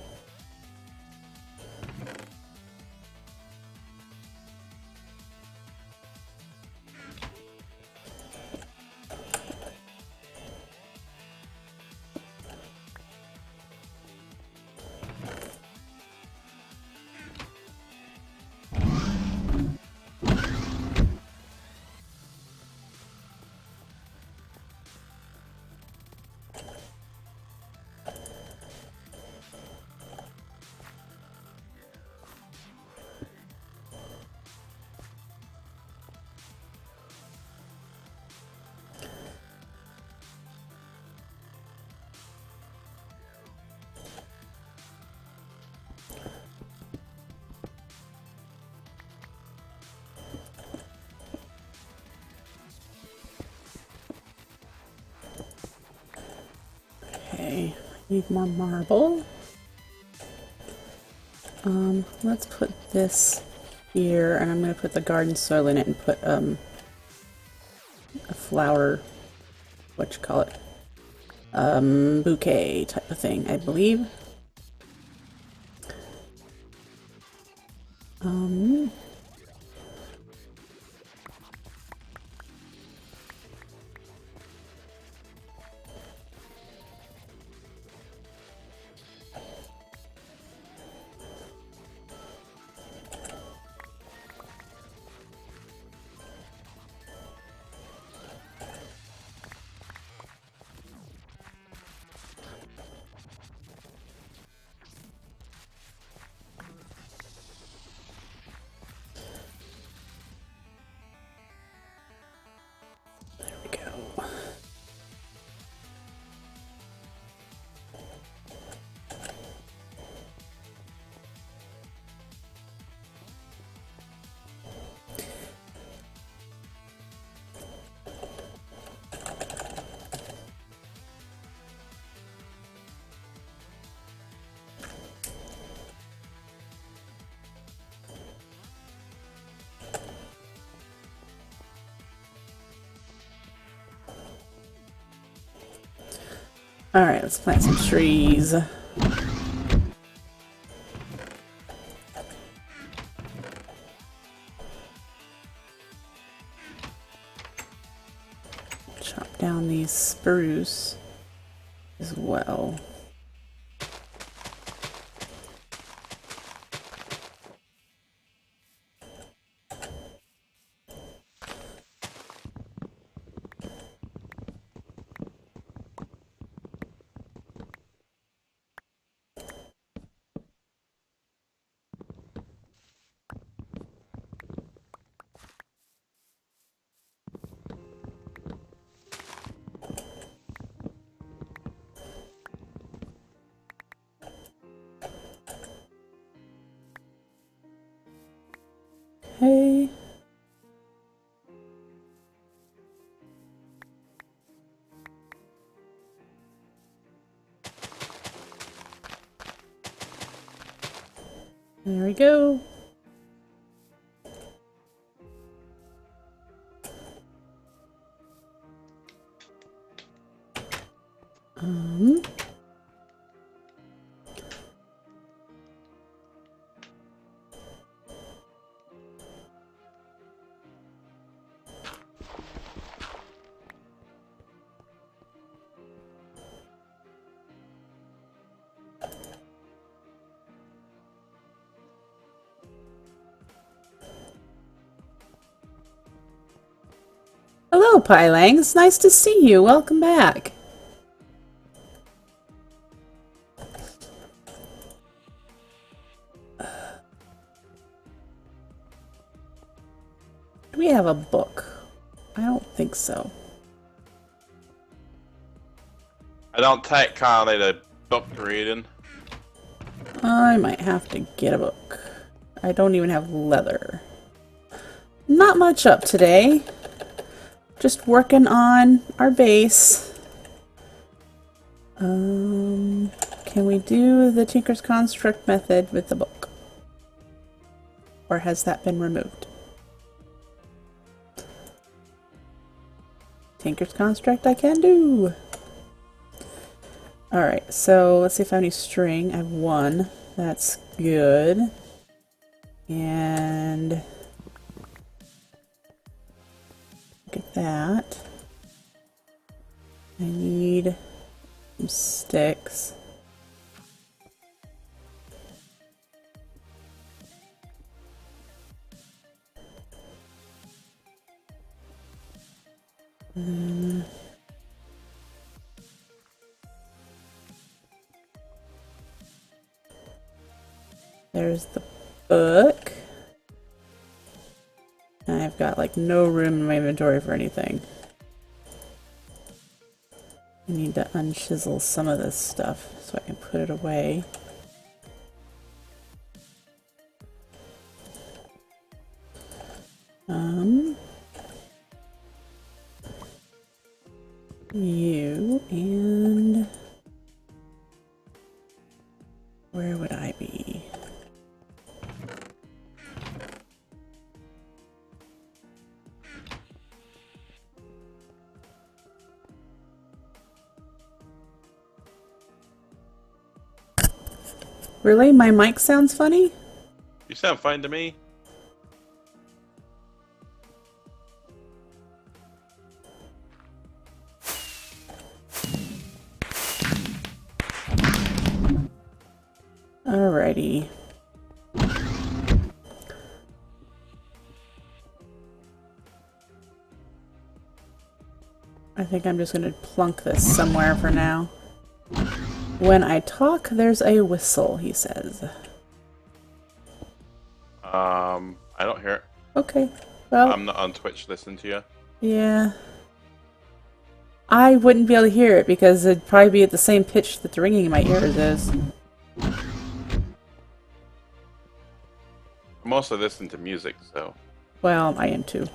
Okay, need more marble. Let's put this here, and I'm going to put the garden soil in it and put a flower, what you call it, bouquet type of thing, I believe. Um, there we go. Alright, let's plant some trees. Chop down these spruce as well. Okay. There we go. Um, Hello, Pylang. It's nice to see you. Welcome back. Do we have a book? I don't think so. I don't take kindly to book reading. I might have to get a book. I don't even have leather. Not much up today. Just working on our base. Can we do the Tinker's Construct method with the book? Or has that been removed? Tinker's Construct I can do! Alright, so let's see if I have any string. I have one. That's good. And look at that. I need some sticks. There's the book. And I've got like no room in my inventory for anything. I need to unchisel some of this stuff so I can put it away. You and where would I be? Really? My mic sounds funny? You sound fine to me. Alrighty. I think I'm just going to plunk this somewhere for now. When I talk, there's a whistle, he says. I don't hear it. Okay, well... I'm not on Twitch listening to you. Yeah. I wouldn't be able to hear it because it'd probably be at the same pitch that the ringing in my ears is. I'm also listening to music, so... Well, I am too.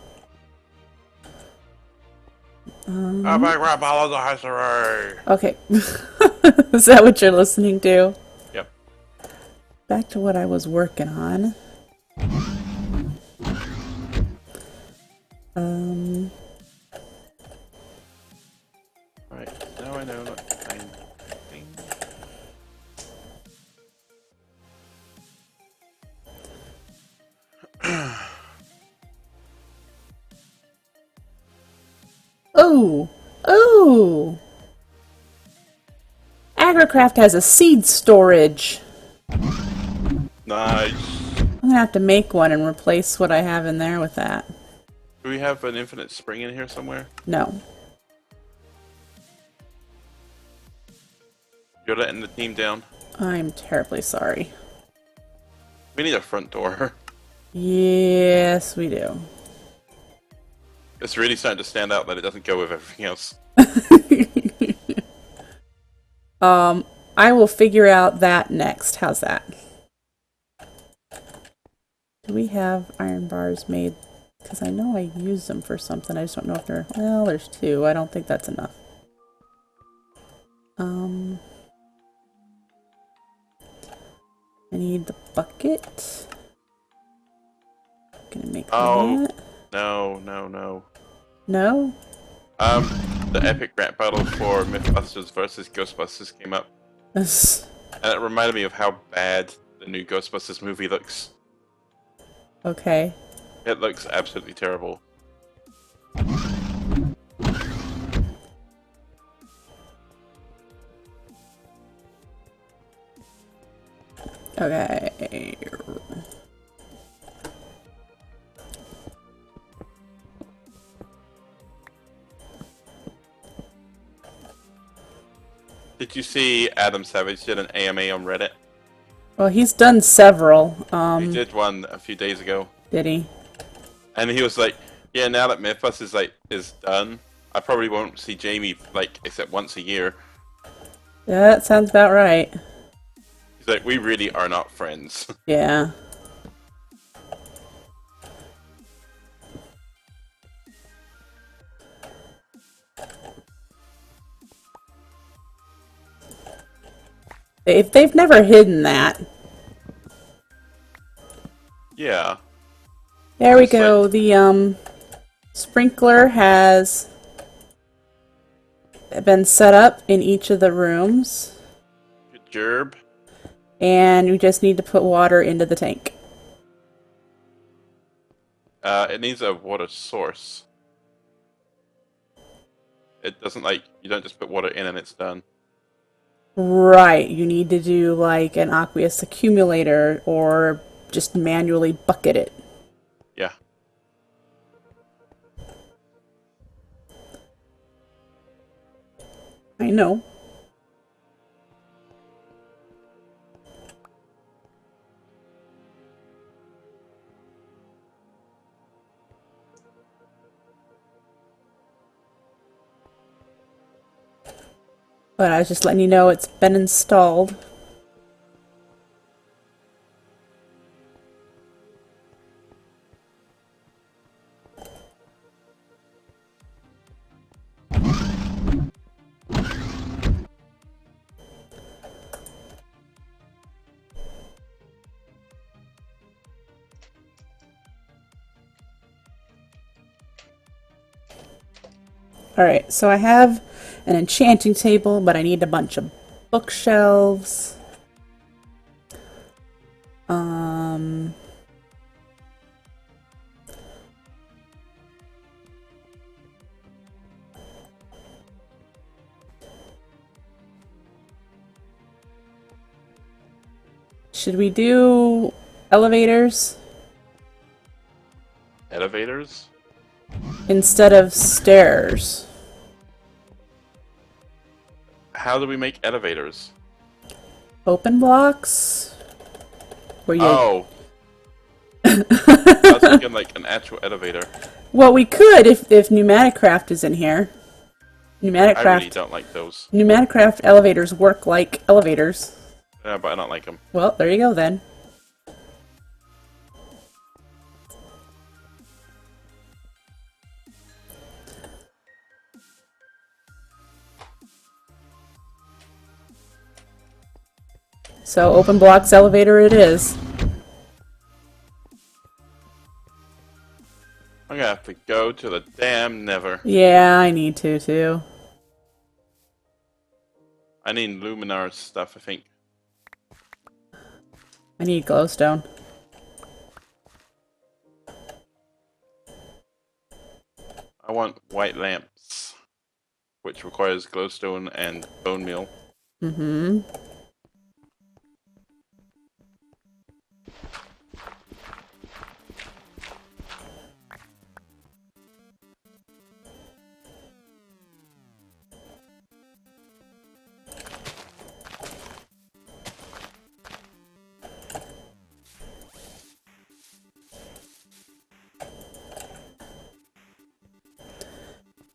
Okay. Is that what you're listening to? Yep. Back to what I was working on. Right, now I know not to find things. Oh! Oh! Agricraft has a seed storage. Nice. I'm gonna have to make one and replace what I have in there with that. Do we have an infinite spring in here somewhere? No. You're letting the team down? I'm terribly sorry. We need a front door. Yes, we do. It's really starting to stand out that it doesn't go with everything else. I will figure out that next. How's that? Do we have iron bars made? Because I know I use them for something. I just don't know if they're... Well, there's two. I don't think that's enough. I need the bucket. Gonna make Oh, that. no, no, no. No? The epic rap battle for Mythbusters versus Ghostbusters came up, and it reminded me of how bad the new Ghostbusters movie looks. Okay. It looks absolutely terrible. Okay. Did you see Adam Savage did an AMA on Reddit? Well, he's done several. He did one a few days ago, Did he? and he was like, "Yeah, now that Mythbusters is done, I probably won't see Jamie except once a year." Yeah, that sounds about right. He's like, "We really are not friends." Yeah. They've never hidden that. Yeah. There we go. The sprinkler has been set up in each of the rooms, Good job. and we just need to put water into the tank. It needs a water source. It doesn't you don't just put water in and it's done. Right, you need to do like an aqueous accumulator or just manually bucket it. Yeah. I know. But I was just letting you know it's been installed. Alright, so I have an enchanting table, but I need a bunch of bookshelves. Should we do elevators Elevators? instead of stairs? How do we make elevators? Open blocks? Where you... Oh. I was thinking like an actual elevator. Well, we could if Pneumaticraft is in here. I really Pneumaticraft don't like those. Pneumaticraft elevators work like elevators. Yeah, but I don't like them. Well, there you go then. So open blocks elevator it is. I'm gonna have to go to the damn never. Yeah, I need to too. I need Luminar stuff, I think. I need glowstone. I want white lamps, which requires glowstone and bone meal. Mm-hmm.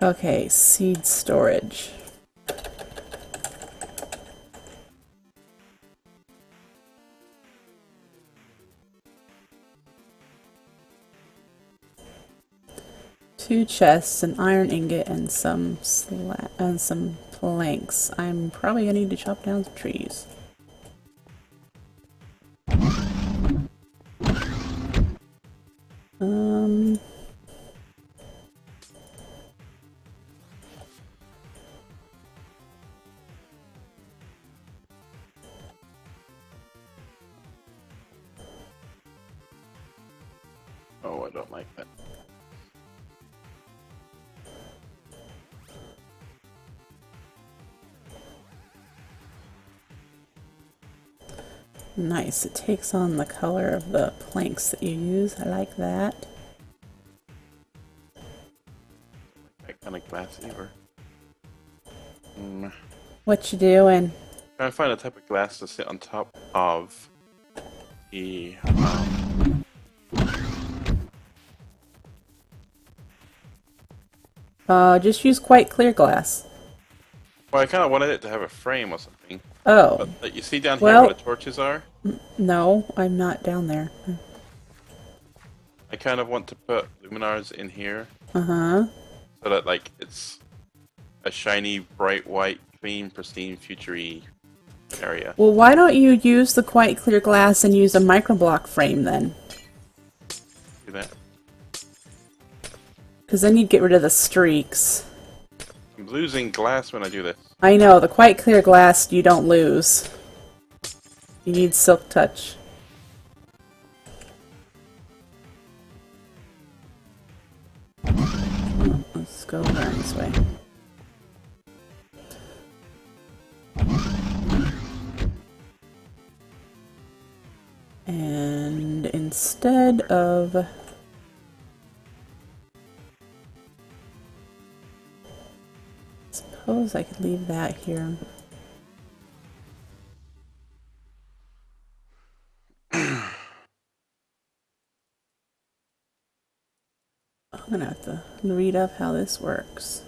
Okay, seed storage. Two chests, an iron ingot, and some planks. I'm probably gonna need to chop down some trees. Um, Oh, I don't like that. nice. It takes on the color of the planks that you use. I like that. That kind of glassy, or What you doing? trying to find a type of glass to sit on top of the. Just use quite clear glass. Well, I kind of wanted it to have a frame or something. Oh, But you see down here well, where the torches are? no, I'm not down there. I kind of want to put luminars in here Uh-huh. so that like it's a shiny, bright, white, clean, pristine, futury area. Well, why don't you use the quite clear glass and use a microblock frame then? See that? Because then you'd get rid of the streaks. I'm losing glass when I do this. I know, the quite clear glass you don't lose. You need silk touch. Let's go around this way. And instead of... Suppose I could leave that here. I'm gonna have to read up how this works.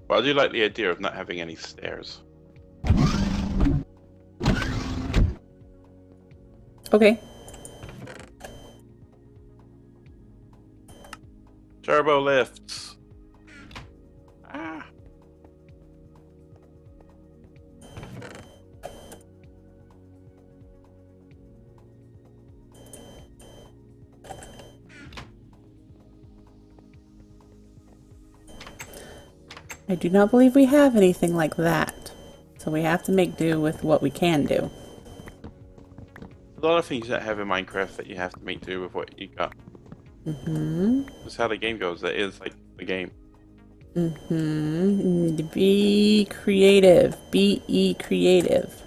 But I do like the idea of not having any stairs. Okay. Turbo lifts. Ah. I do not believe we have anything like that. So we have to make do with what we can do. A lot of things that have in Minecraft that you have to make do with what you got. Mm-hmm. That's how the game goes. That is like the game. Mm-hmm. Be creative. Be creative.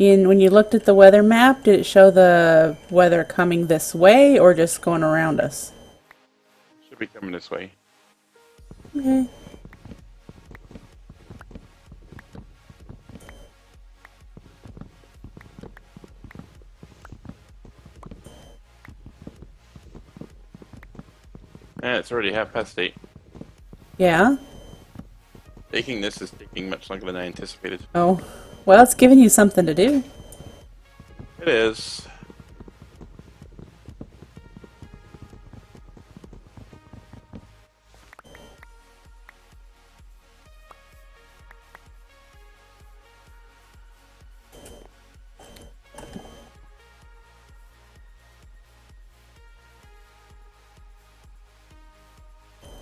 When you looked at the weather map, did it show the weather coming this way or just going around us? Should be coming this way. Okay. And it's already 8:30. Yeah? Baking this is taking much longer than I anticipated. Oh. Well, it's giving you something to do. It is.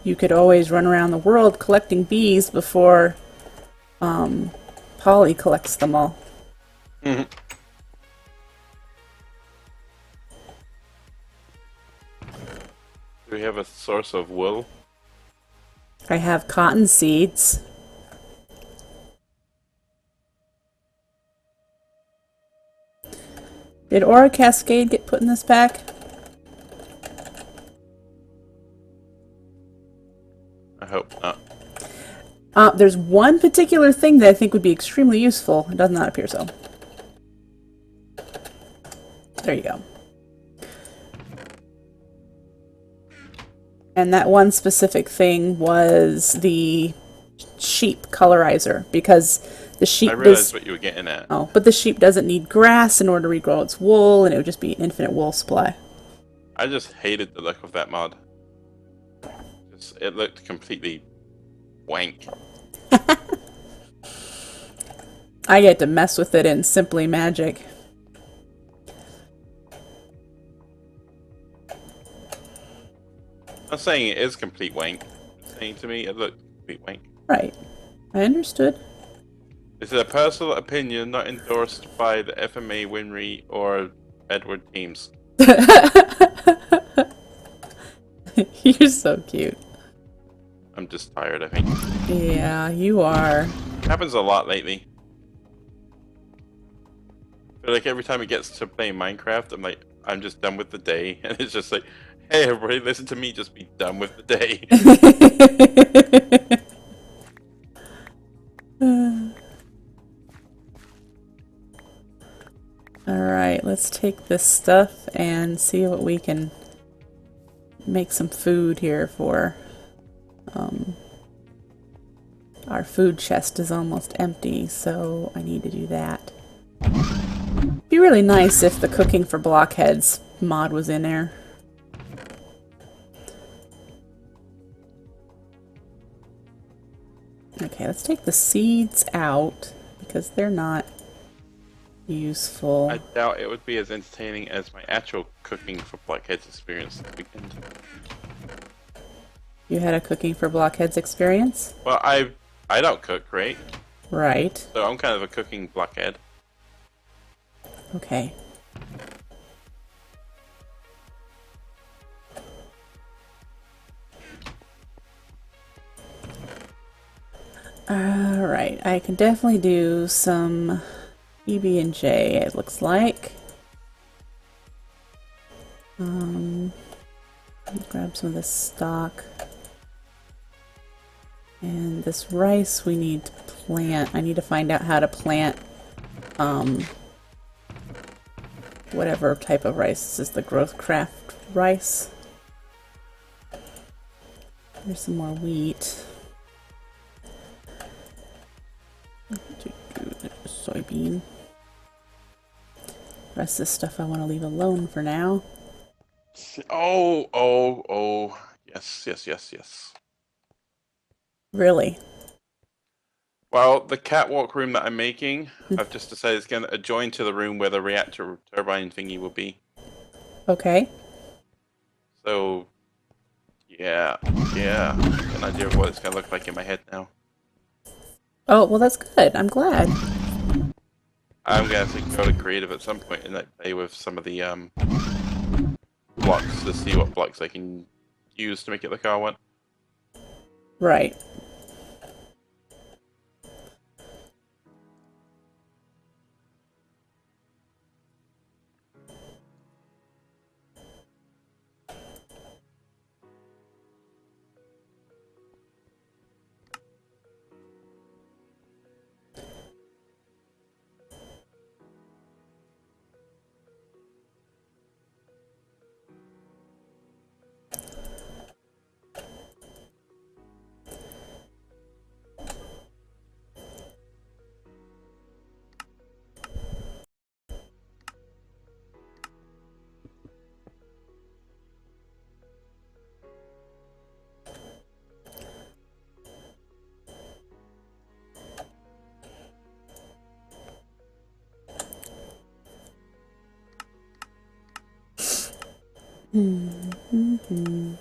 You could always run around the world collecting bees before Polly collects them all. Mhm. Do we have a source of wool? I have cotton seeds. Did Aura Cascade get put in this pack? I hope not. There's one particular thing that I think would be extremely useful. It does not appear so. There you go. And that one specific thing was the sheep colorizer, because the sheep I realized what you were getting at. Oh, but the sheep doesn't need grass in order to regrow its wool, and it would just be an infinite wool supply. I just hated the look of that mod. It looked completely wank. I get to mess with it in Simply Magic. I'm not saying it is complete wank. I'm saying to me it looked complete wank. Right. I understood. This is a personal opinion not endorsed by the FMA, Winry, or Edward teams. You're so cute. I'm just tired, I think. Yeah, you are. Happens a lot lately. I feel like every time it gets to playing Minecraft, I'm just done with the day. And it's just like, hey everybody, listen to me just be done with the day. Alright, let's take this stuff and see what we can make some food here for. Our food chest is almost empty, so I need to do that. It'd be really nice if the cooking for blockheads mod was in there. Okay, let's take the seeds out because they're not useful. I doubt it would be as entertaining as my actual cooking for Blackheads experience this weekend. You had a cooking for blockheads experience? Well, I don't cook, right? Right. So I'm kind of a cooking blockhead. Okay. Alright, I can definitely do some PB&J, it looks like. Grab some of this stock. And this rice we need to plant. I need to find out how to plant whatever type of rice. This is the Growthcraft rice. There's some more wheat. Soybean. The rest of this stuff I want to leave alone for now. Oh. Yes. Really? Well, the catwalk room that I'm making, I've just decided it's going to adjoin to the room where the reactor turbine thingy will be. Okay. So, yeah. An idea of what it's going to look like in my head now. Oh, well that's good. I'm glad. I'm going to go to creative at some point and play with some of the blocks to see what blocks I can use to make it look how I want. Right. Mm-hmm.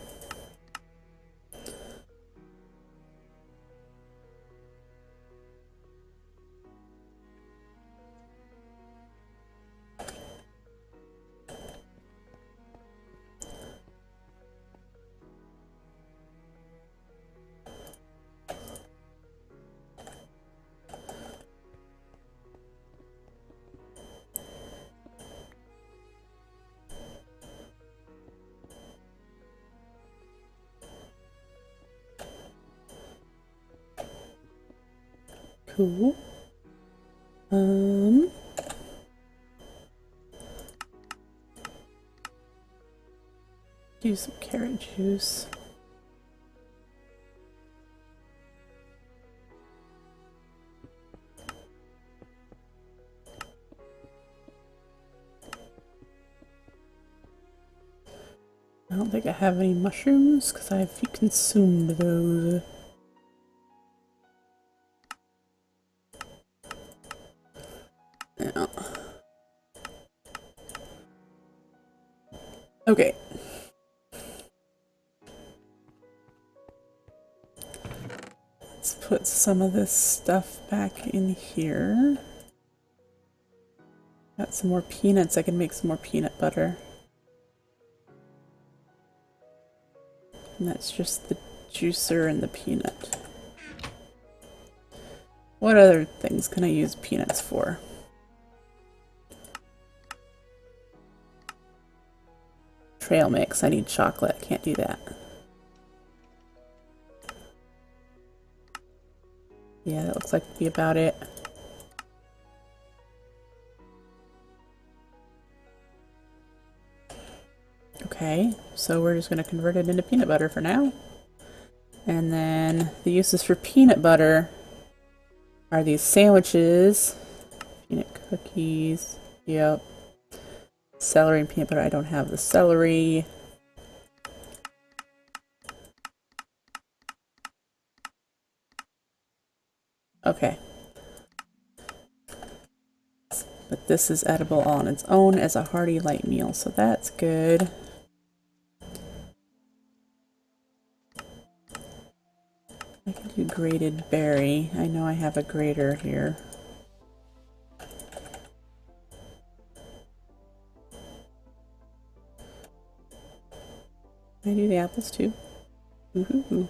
Cool. Do some carrot juice. I don't think I have any mushrooms because I've consumed those. Yeah. Okay. Let's put some of this stuff back in here. Got some more peanuts. I can make some more peanut butter. And that's just the juicer and the peanut. What other things can I use peanuts for? Trail mix. I need chocolate. I can't do that. Yeah, that looks like to be about it. Okay, so we're just going to convert it into peanut butter for now. And then the uses for peanut butter are these sandwiches, peanut cookies, yep. Celery and peanut butter. I don't have the celery. Okay. But this is edible on its own as a hearty light meal, so that's good. I can do grated berry. I know I have a grater here. Can I do the apples too? Woohoo.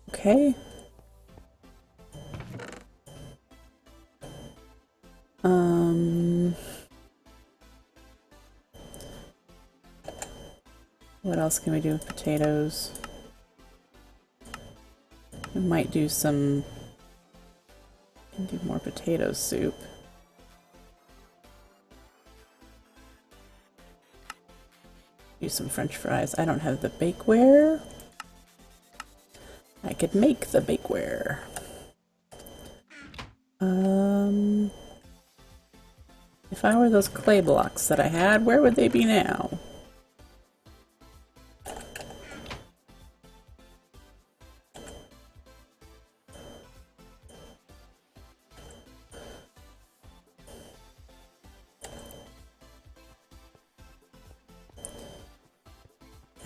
Okay. What else can we do with potatoes? We might do some... can do more potato soup. Do some French fries. I don't have the bakeware. I could make the bakeware. If I were those clay blocks that I had, where would they be now?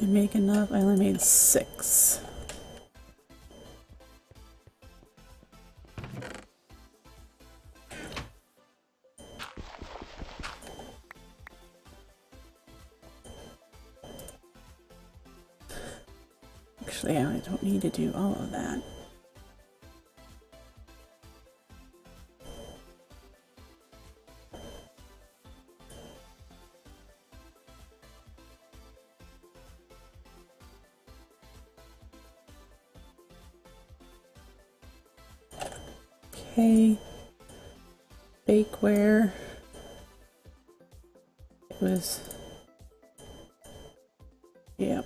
I make enough. I only made 6. Actually, I don't need to do all of that. Okay. Bakeware. It was... yep.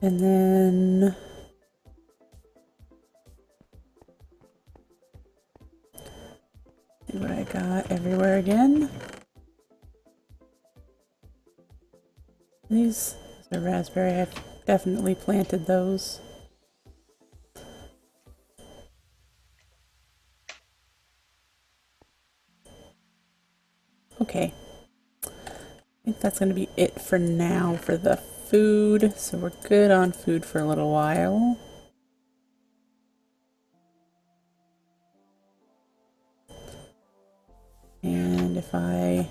And then... see what I got everywhere again. These are raspberry. I've definitely planted those. Okay. I think that's going to be it for now for the food. So we're good on food for a little while. And if I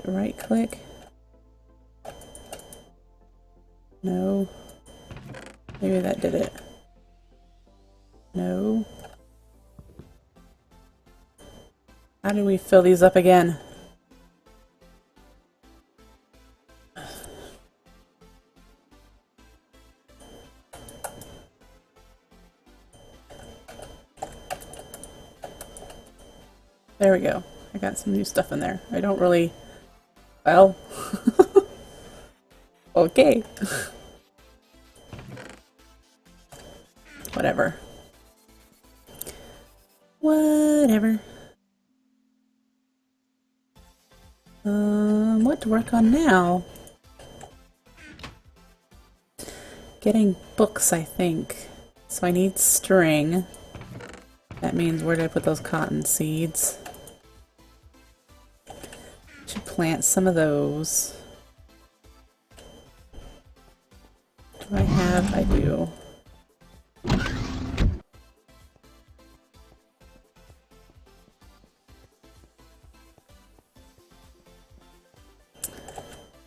right click, no, maybe that did it. No. How do we fill these up again? There we go. I got some new stuff in there. I don't really... Well... okay. Whatever. Whatever. What to work on now? Getting books, I think. So I need string. That means where did I put those cotton seeds? Should plant some of those. Do I have? I do.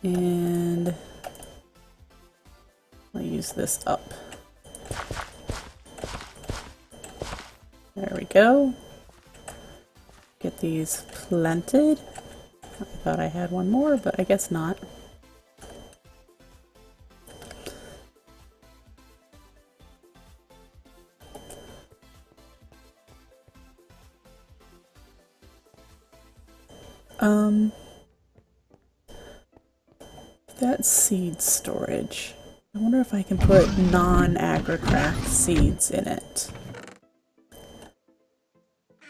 And I'll use this up. There we go. Get these planted. I thought I had one more, but I guess not. That's seed storage. I wonder if I can put non-Agricraft seeds in it.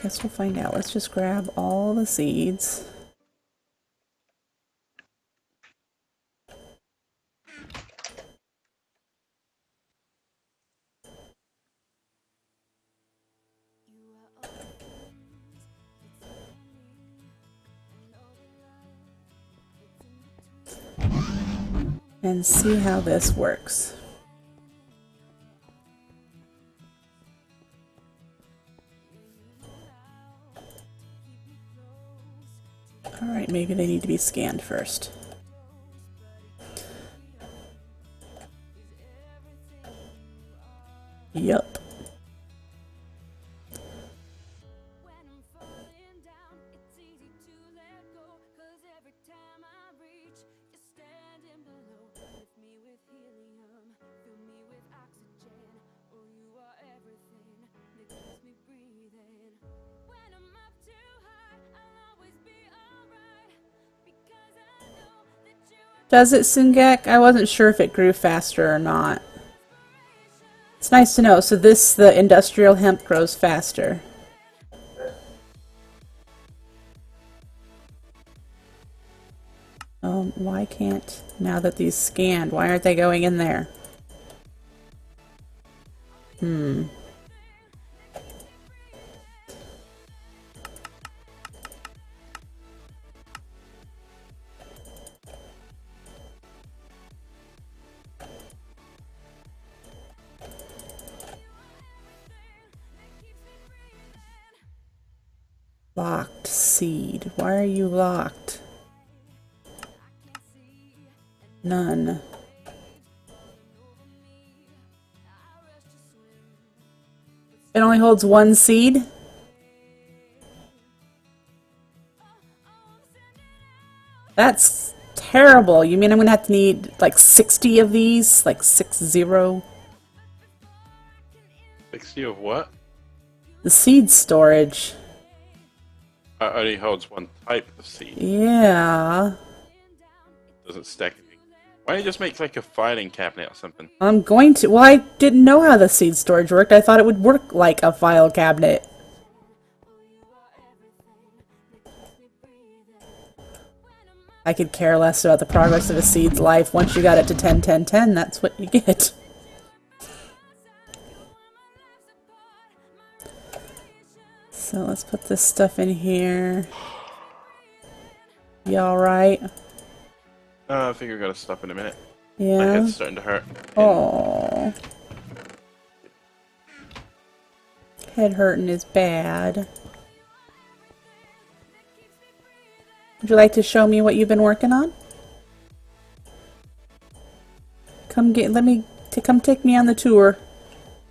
Guess we'll find out. Let's just grab all the seeds. And see how this works. Alright, maybe they need to be scanned first. Yup. Does it, Sungak? I wasn't sure if it grew faster or not. It's nice to know. So the industrial hemp grows faster. Why can't, now that these scanned, why aren't they going in there? Locked seed. Why are you locked? None. It only holds one seed? That's terrible. You mean I'm gonna have to need like 60 of these? Like 60? 60 of what? The seed storage. Only holds one type of seed. Yeah. Doesn't stack anything. Why don't you just make like a filing cabinet or something? I'm going to. Well, I didn't know how the seed storage worked. I thought it would work like a file cabinet. I could care less about the progress of a seed's life. Once you got it to 10, 10, 10, that's what you get. So let's put this stuff in here. You alright? I think we're gonna stop in a minute. Yeah? My head's starting to hurt. Oh. Head hurting is bad. Would you like to show me what you've been working on? Come take me on the tour.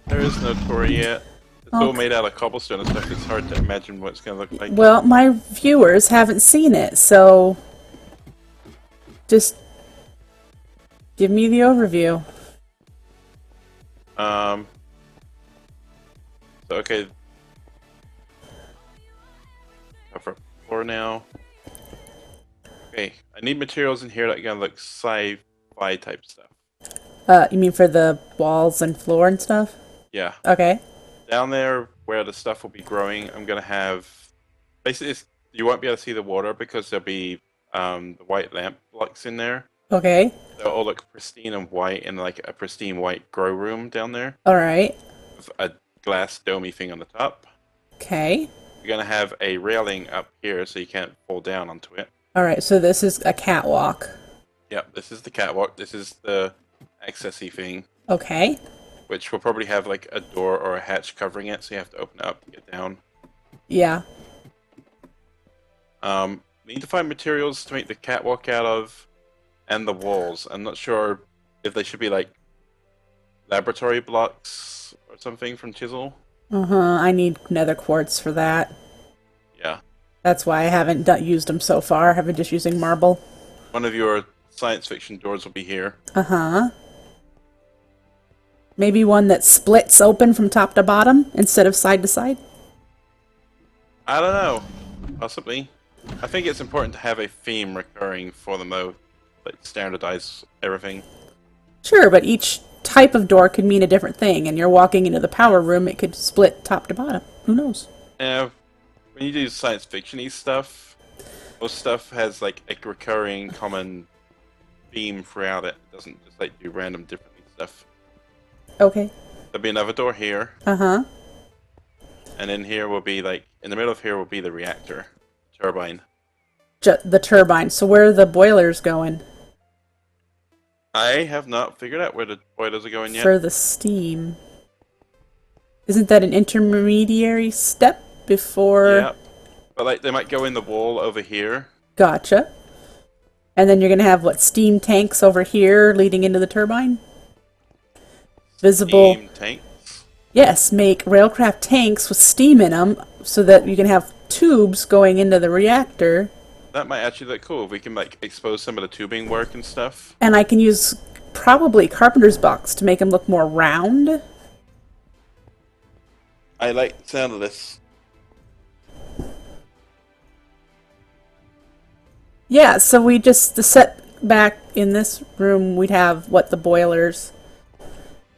There is no tour yet. It's all Okay. made out of cobblestone and stuff. It's hard to imagine what it's gonna look like. Well, my viewers haven't seen it, so just give me the overview. So okay. for floor now. Okay, I need materials in here that are gonna look sci-fi type stuff. You mean for the walls and floor and stuff? Yeah. Okay. Down there where the stuff will be growing, I'm gonna have basically you won't be able to see the water because there'll be the white lamp blocks in there. Okay. They'll all look pristine and white in like a pristine white grow room down there All right. with a glass domey thing on the top. Okay. You're gonna have a railing up here so you can't fall down onto it. All right. So this is a catwalk. Yep, this is the catwalk. This is the accessy thing, Okay. which will probably have like a door or a hatch covering it, so you have to open it up to get down. Yeah. We need to find materials to make the catwalk out of, and the walls. I'm not sure if they should be like laboratory blocks or something from Chisel. I need nether quartz for that. Yeah. That's why I haven't used them so far. I've been just using marble. One of your science fiction doors will be here. Maybe one that splits open from top to bottom instead of side to side? I don't know. Possibly. I think it's important to have a theme recurring for the mode. Like standardize everything. Sure, but each type of door could mean a different thing, and you're walking into the power room, it could split top to bottom. Who knows? Yeah, when you do science fiction-y stuff, most stuff has like a recurring common theme throughout it. It doesn't just like do random different stuff. Okay. There'll be another door here. Uh-huh. And in here will be like, in the middle of here will be the reactor. Turbine. The turbine. So where are the boilers going? I have not figured out where the boilers are going yet. For the steam. Isn't that an intermediary step before... Yeah. But like, they might go in the wall over here. Gotcha. And then you're going to have, what, steam tanks over here leading into the turbine? Visible... Steam tanks. Yes, make railcraft tanks with steam in them so that you can have tubes going into the reactor. That might actually look cool if we can like expose some of the tubing work and stuff. And I can use probably carpenter's box to make them look more round. I like the sound of this. Yeah, so we just, the setback in this room, we'd have, what, the boilers.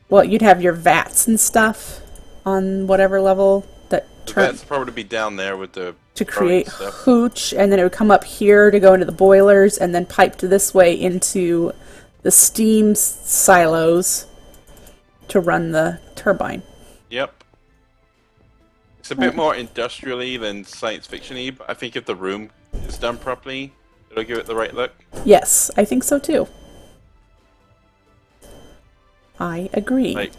Well, you'd have your vats and stuff on whatever level that The turn vats probably be down there with the to create stuff. hooch, and then it would come up here to go into the boilers, and then piped this way into the steam silos to run the turbine. Yep. It's a bit more industrially than science fiction-y, but I think if the room is done properly, it'll give it the right look. Yes, I think so too. I agree. Like,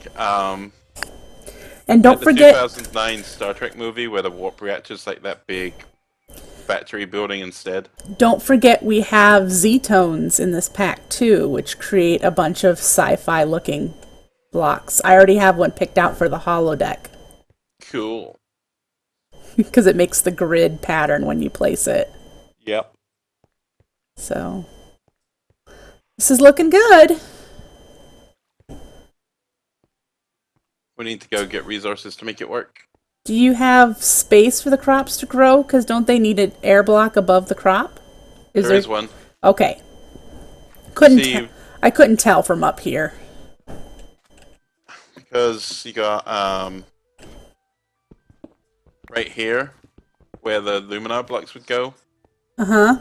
and don't the forget 2009 Star Trek movie where the warp reactor's like that big factory building instead. Don't forget we have Z-tones in this pack too, which create a bunch of sci-fi looking blocks. I already have one picked out for the holodeck. Cool. Because it makes the grid pattern when you place it. Yep. So, this is looking good. We need to go get resources to make it work. Do you have space for the crops to grow? Because don't they need an air block above the crop? There is one. Okay. I couldn't tell from up here. Because you got right here where the luminar blocks would go. Uh-huh.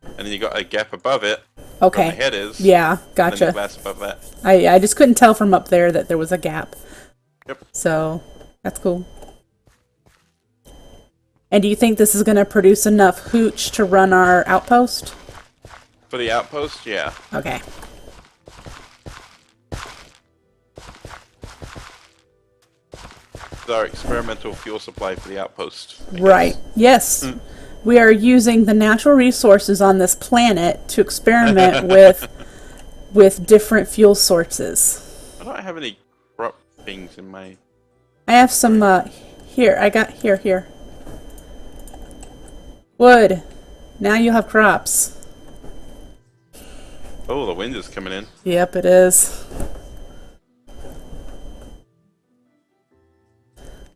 And then you got a gap above it. Okay. Where my head is. Yeah, And then gotcha. the glass above that. I just couldn't tell from up there that there was a gap. Yep. So, that's cool. And do you think this is going to produce enough hooch to run our outpost? For the outpost, yeah. Okay. It's our experimental fuel supply for the outpost. Right. Yes. We are using the natural resources on this planet to experiment with different fuel sources. I don't have any crop things in my... I have some, here. I got, here. Wood. Now you have crops. Oh, the wind is coming in. Yep, it is.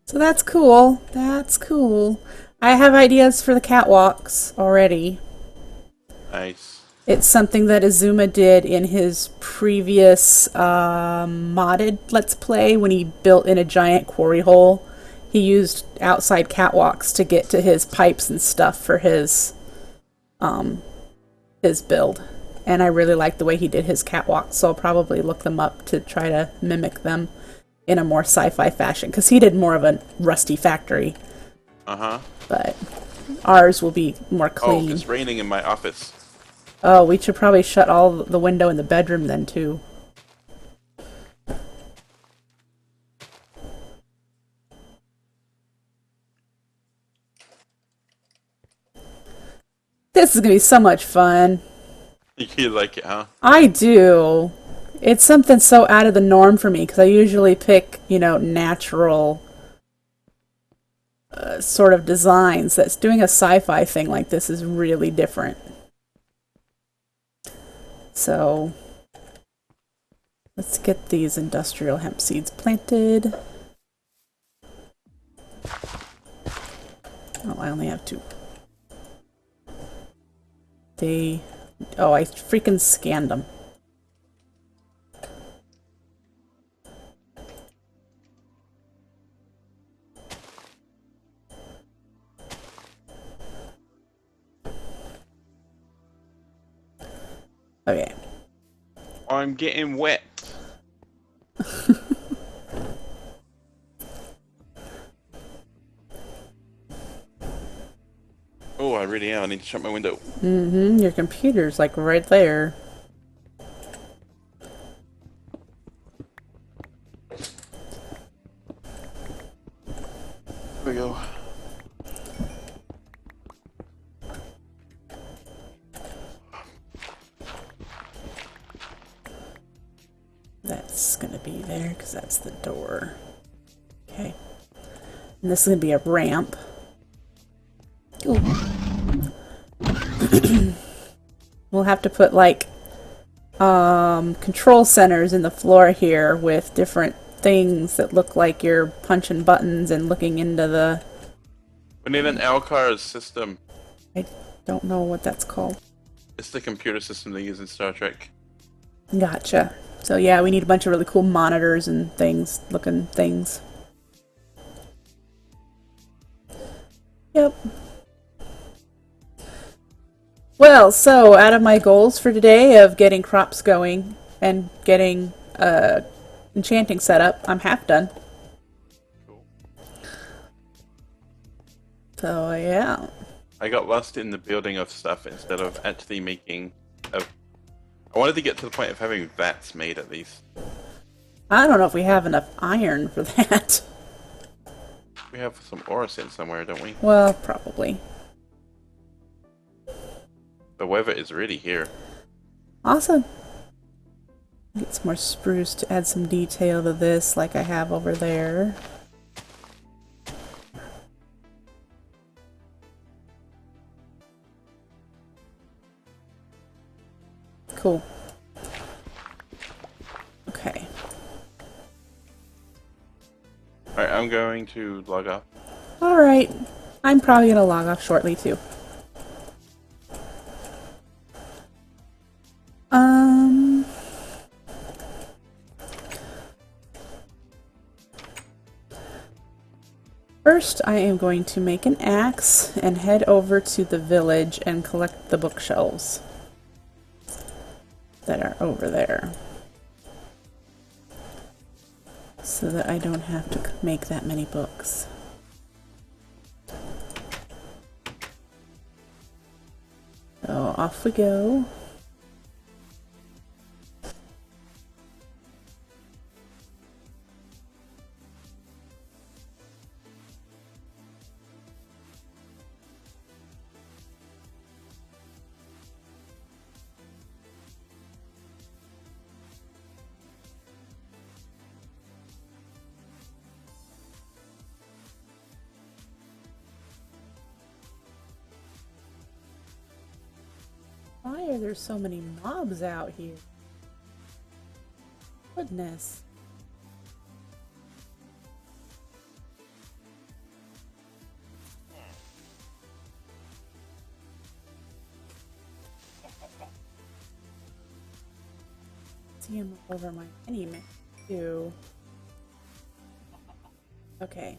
So that's cool. That's cool. I have ideas for the catwalks already. Nice. It's something that Azuma did in his previous modded Let's Play when he built in a giant quarry hole. He used outside catwalks to get to his pipes and stuff for his build. And I really like the way he did his catwalks, so I'll probably look them up to try to mimic them in a more sci-fi fashion, because he did more of a rusty factory. Uh-huh. But ours will be more Oh, clean. it's raining in my office. Oh, we should probably shut all the window in the bedroom then, too. This is going to be so much fun. You like it, huh? I do. It's something so out of the norm for me, because I usually pick, natural sort of designs. That's doing a sci-fi thing like this is really different. So, let's get these industrial hemp seeds planted. Oh, I only have 2. Oh, I freaking scanned them. Okay. I'm getting wet. Oh, I really am. I need to shut my window. Mm-hmm. Your computer's like right there. Here we go. That's gonna be there because that's the door. Okay. And this is gonna be a ramp. Ooh. We'll have to put like control centers in the floor here with different things that look like you're punching buttons and looking into the... We need an Alcar system. I don't know what that's called. It's the computer system they use in Star Trek. Gotcha. So yeah, we need a bunch of really cool monitors and things, looking things. Yep. Well, so out of my goals for today of getting crops going and getting enchanting set up, I'm half done. Cool. So yeah. I got lost in the building of stuff instead of actually making a... I wanted to get to the point of having vats made at least. I don't know if we have enough iron for that. We have some orosin somewhere, don't we? Well, probably. The weather is really here. Awesome. Get some more spruce to add some detail to this like I have over there. Cool. Okay. Alright, I'm going to log off. Alright. I'm probably going to log off shortly too. First, I am going to make an axe and head over to the village and collect the bookshelves that are over there, so that I don't have to make that many books. So off we go. Why are there so many mobs out here? Goodness. see them all over my mini map too. Okay.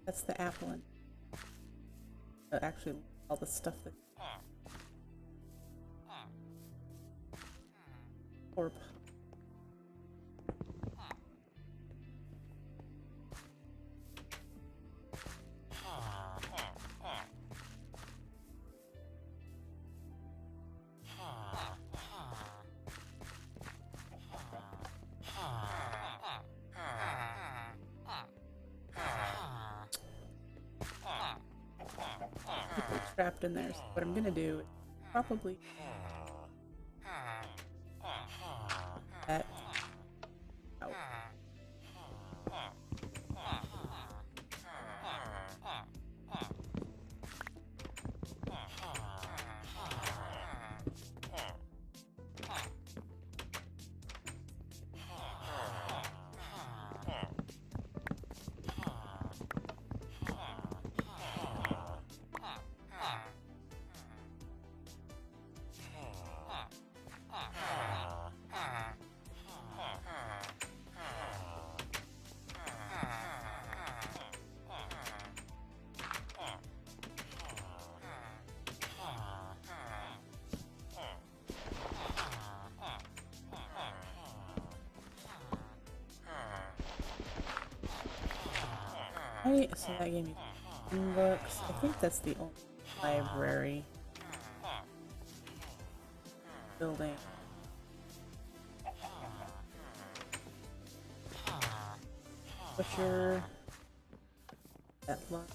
That's the apple and actually all the stuff that or people trapped in there. So what I'm gonna do is probably that out. Right, so that gave me 10 books. I think that's the only library building. Butcher. That lot.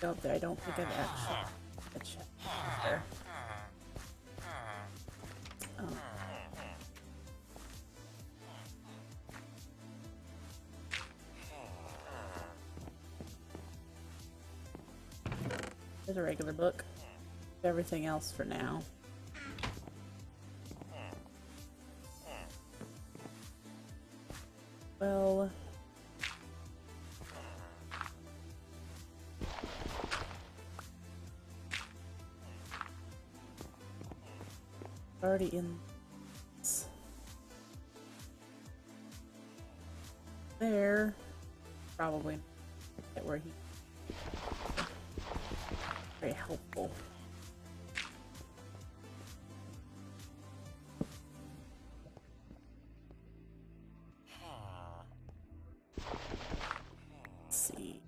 Go up there. I don't think I've actually a check there. There's a regular book. Everything else for now. Well, already in there. Probably get where he very helpful. Let's see.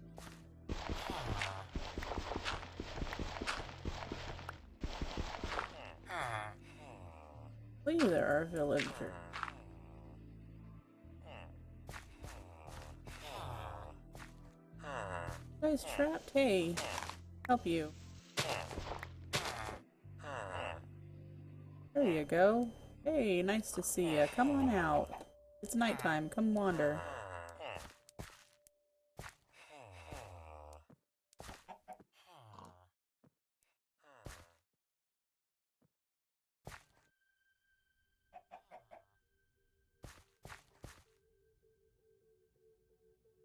Well, there are villagers. Guys trapped? Hey, help you. There you go. Hey, nice to see ya. Come on out. It's nighttime. Come wander.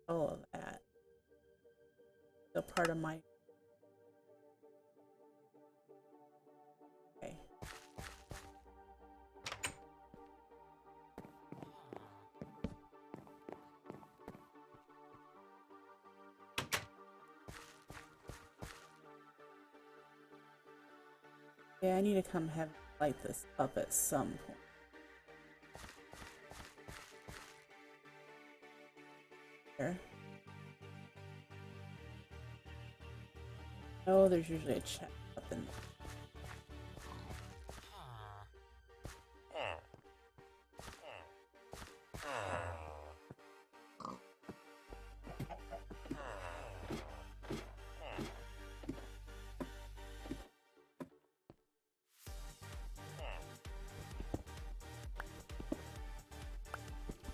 All of that. Still part of my... Okay. Yeah, I need to come have light this up at some point. There. Oh, there's usually a chest up in there.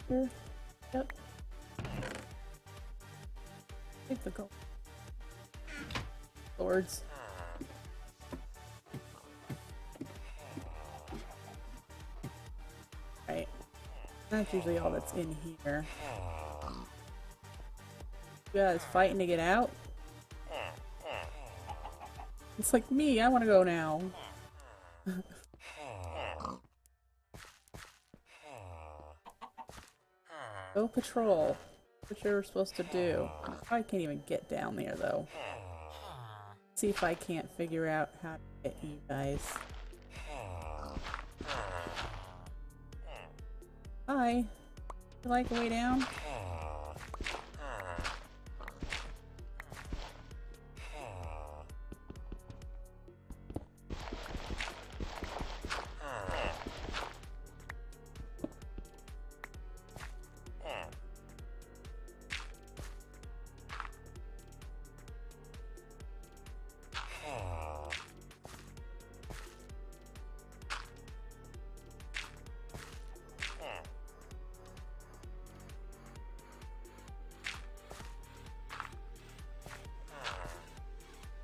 Here. Yep. Take the gold. Swords. That's usually all that's in here. You guys fighting to get out? It's like me, I want to go now. Go patrol. What you're supposed to do. I can't even get down there though. See if I can't figure out how to get you guys. Hi. You like a way down?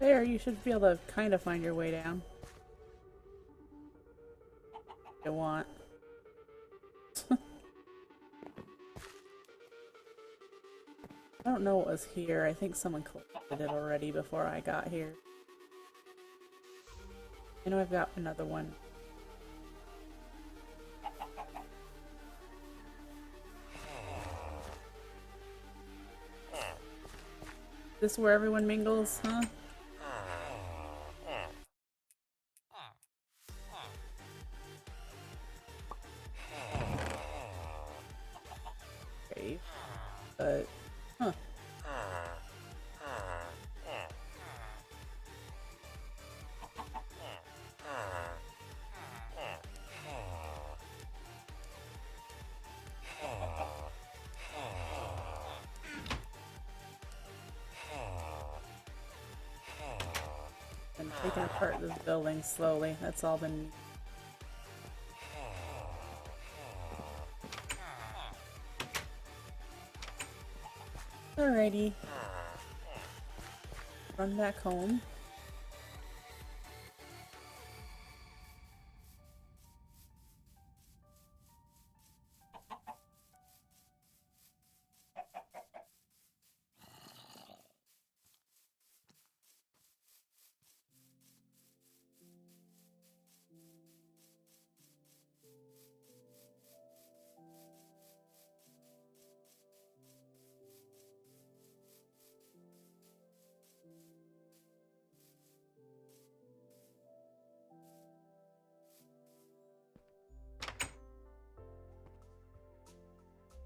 There, you should be able to kind of find your way down. If you want. I don't know what was here. I think someone collected it already before I got here. I know I've got another one. This where everyone mingles, huh? Okay. Huh. I'm taking apart this building slowly. That's all been. Alrighty. Run back home.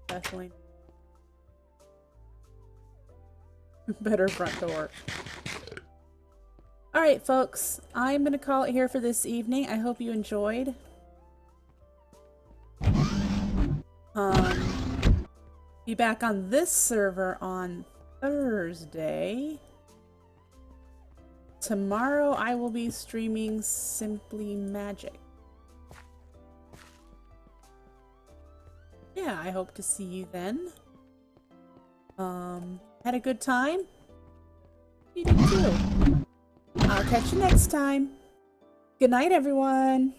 Definitely. Better front door. Alright, folks. I'm going to call it here for this evening. I hope you enjoyed. Be back on this server on Thursday. Tomorrow I will be streaming Simply Magic. Yeah, I hope to see you then. Had a good time? You did too. I'll catch you next time. Good night, everyone.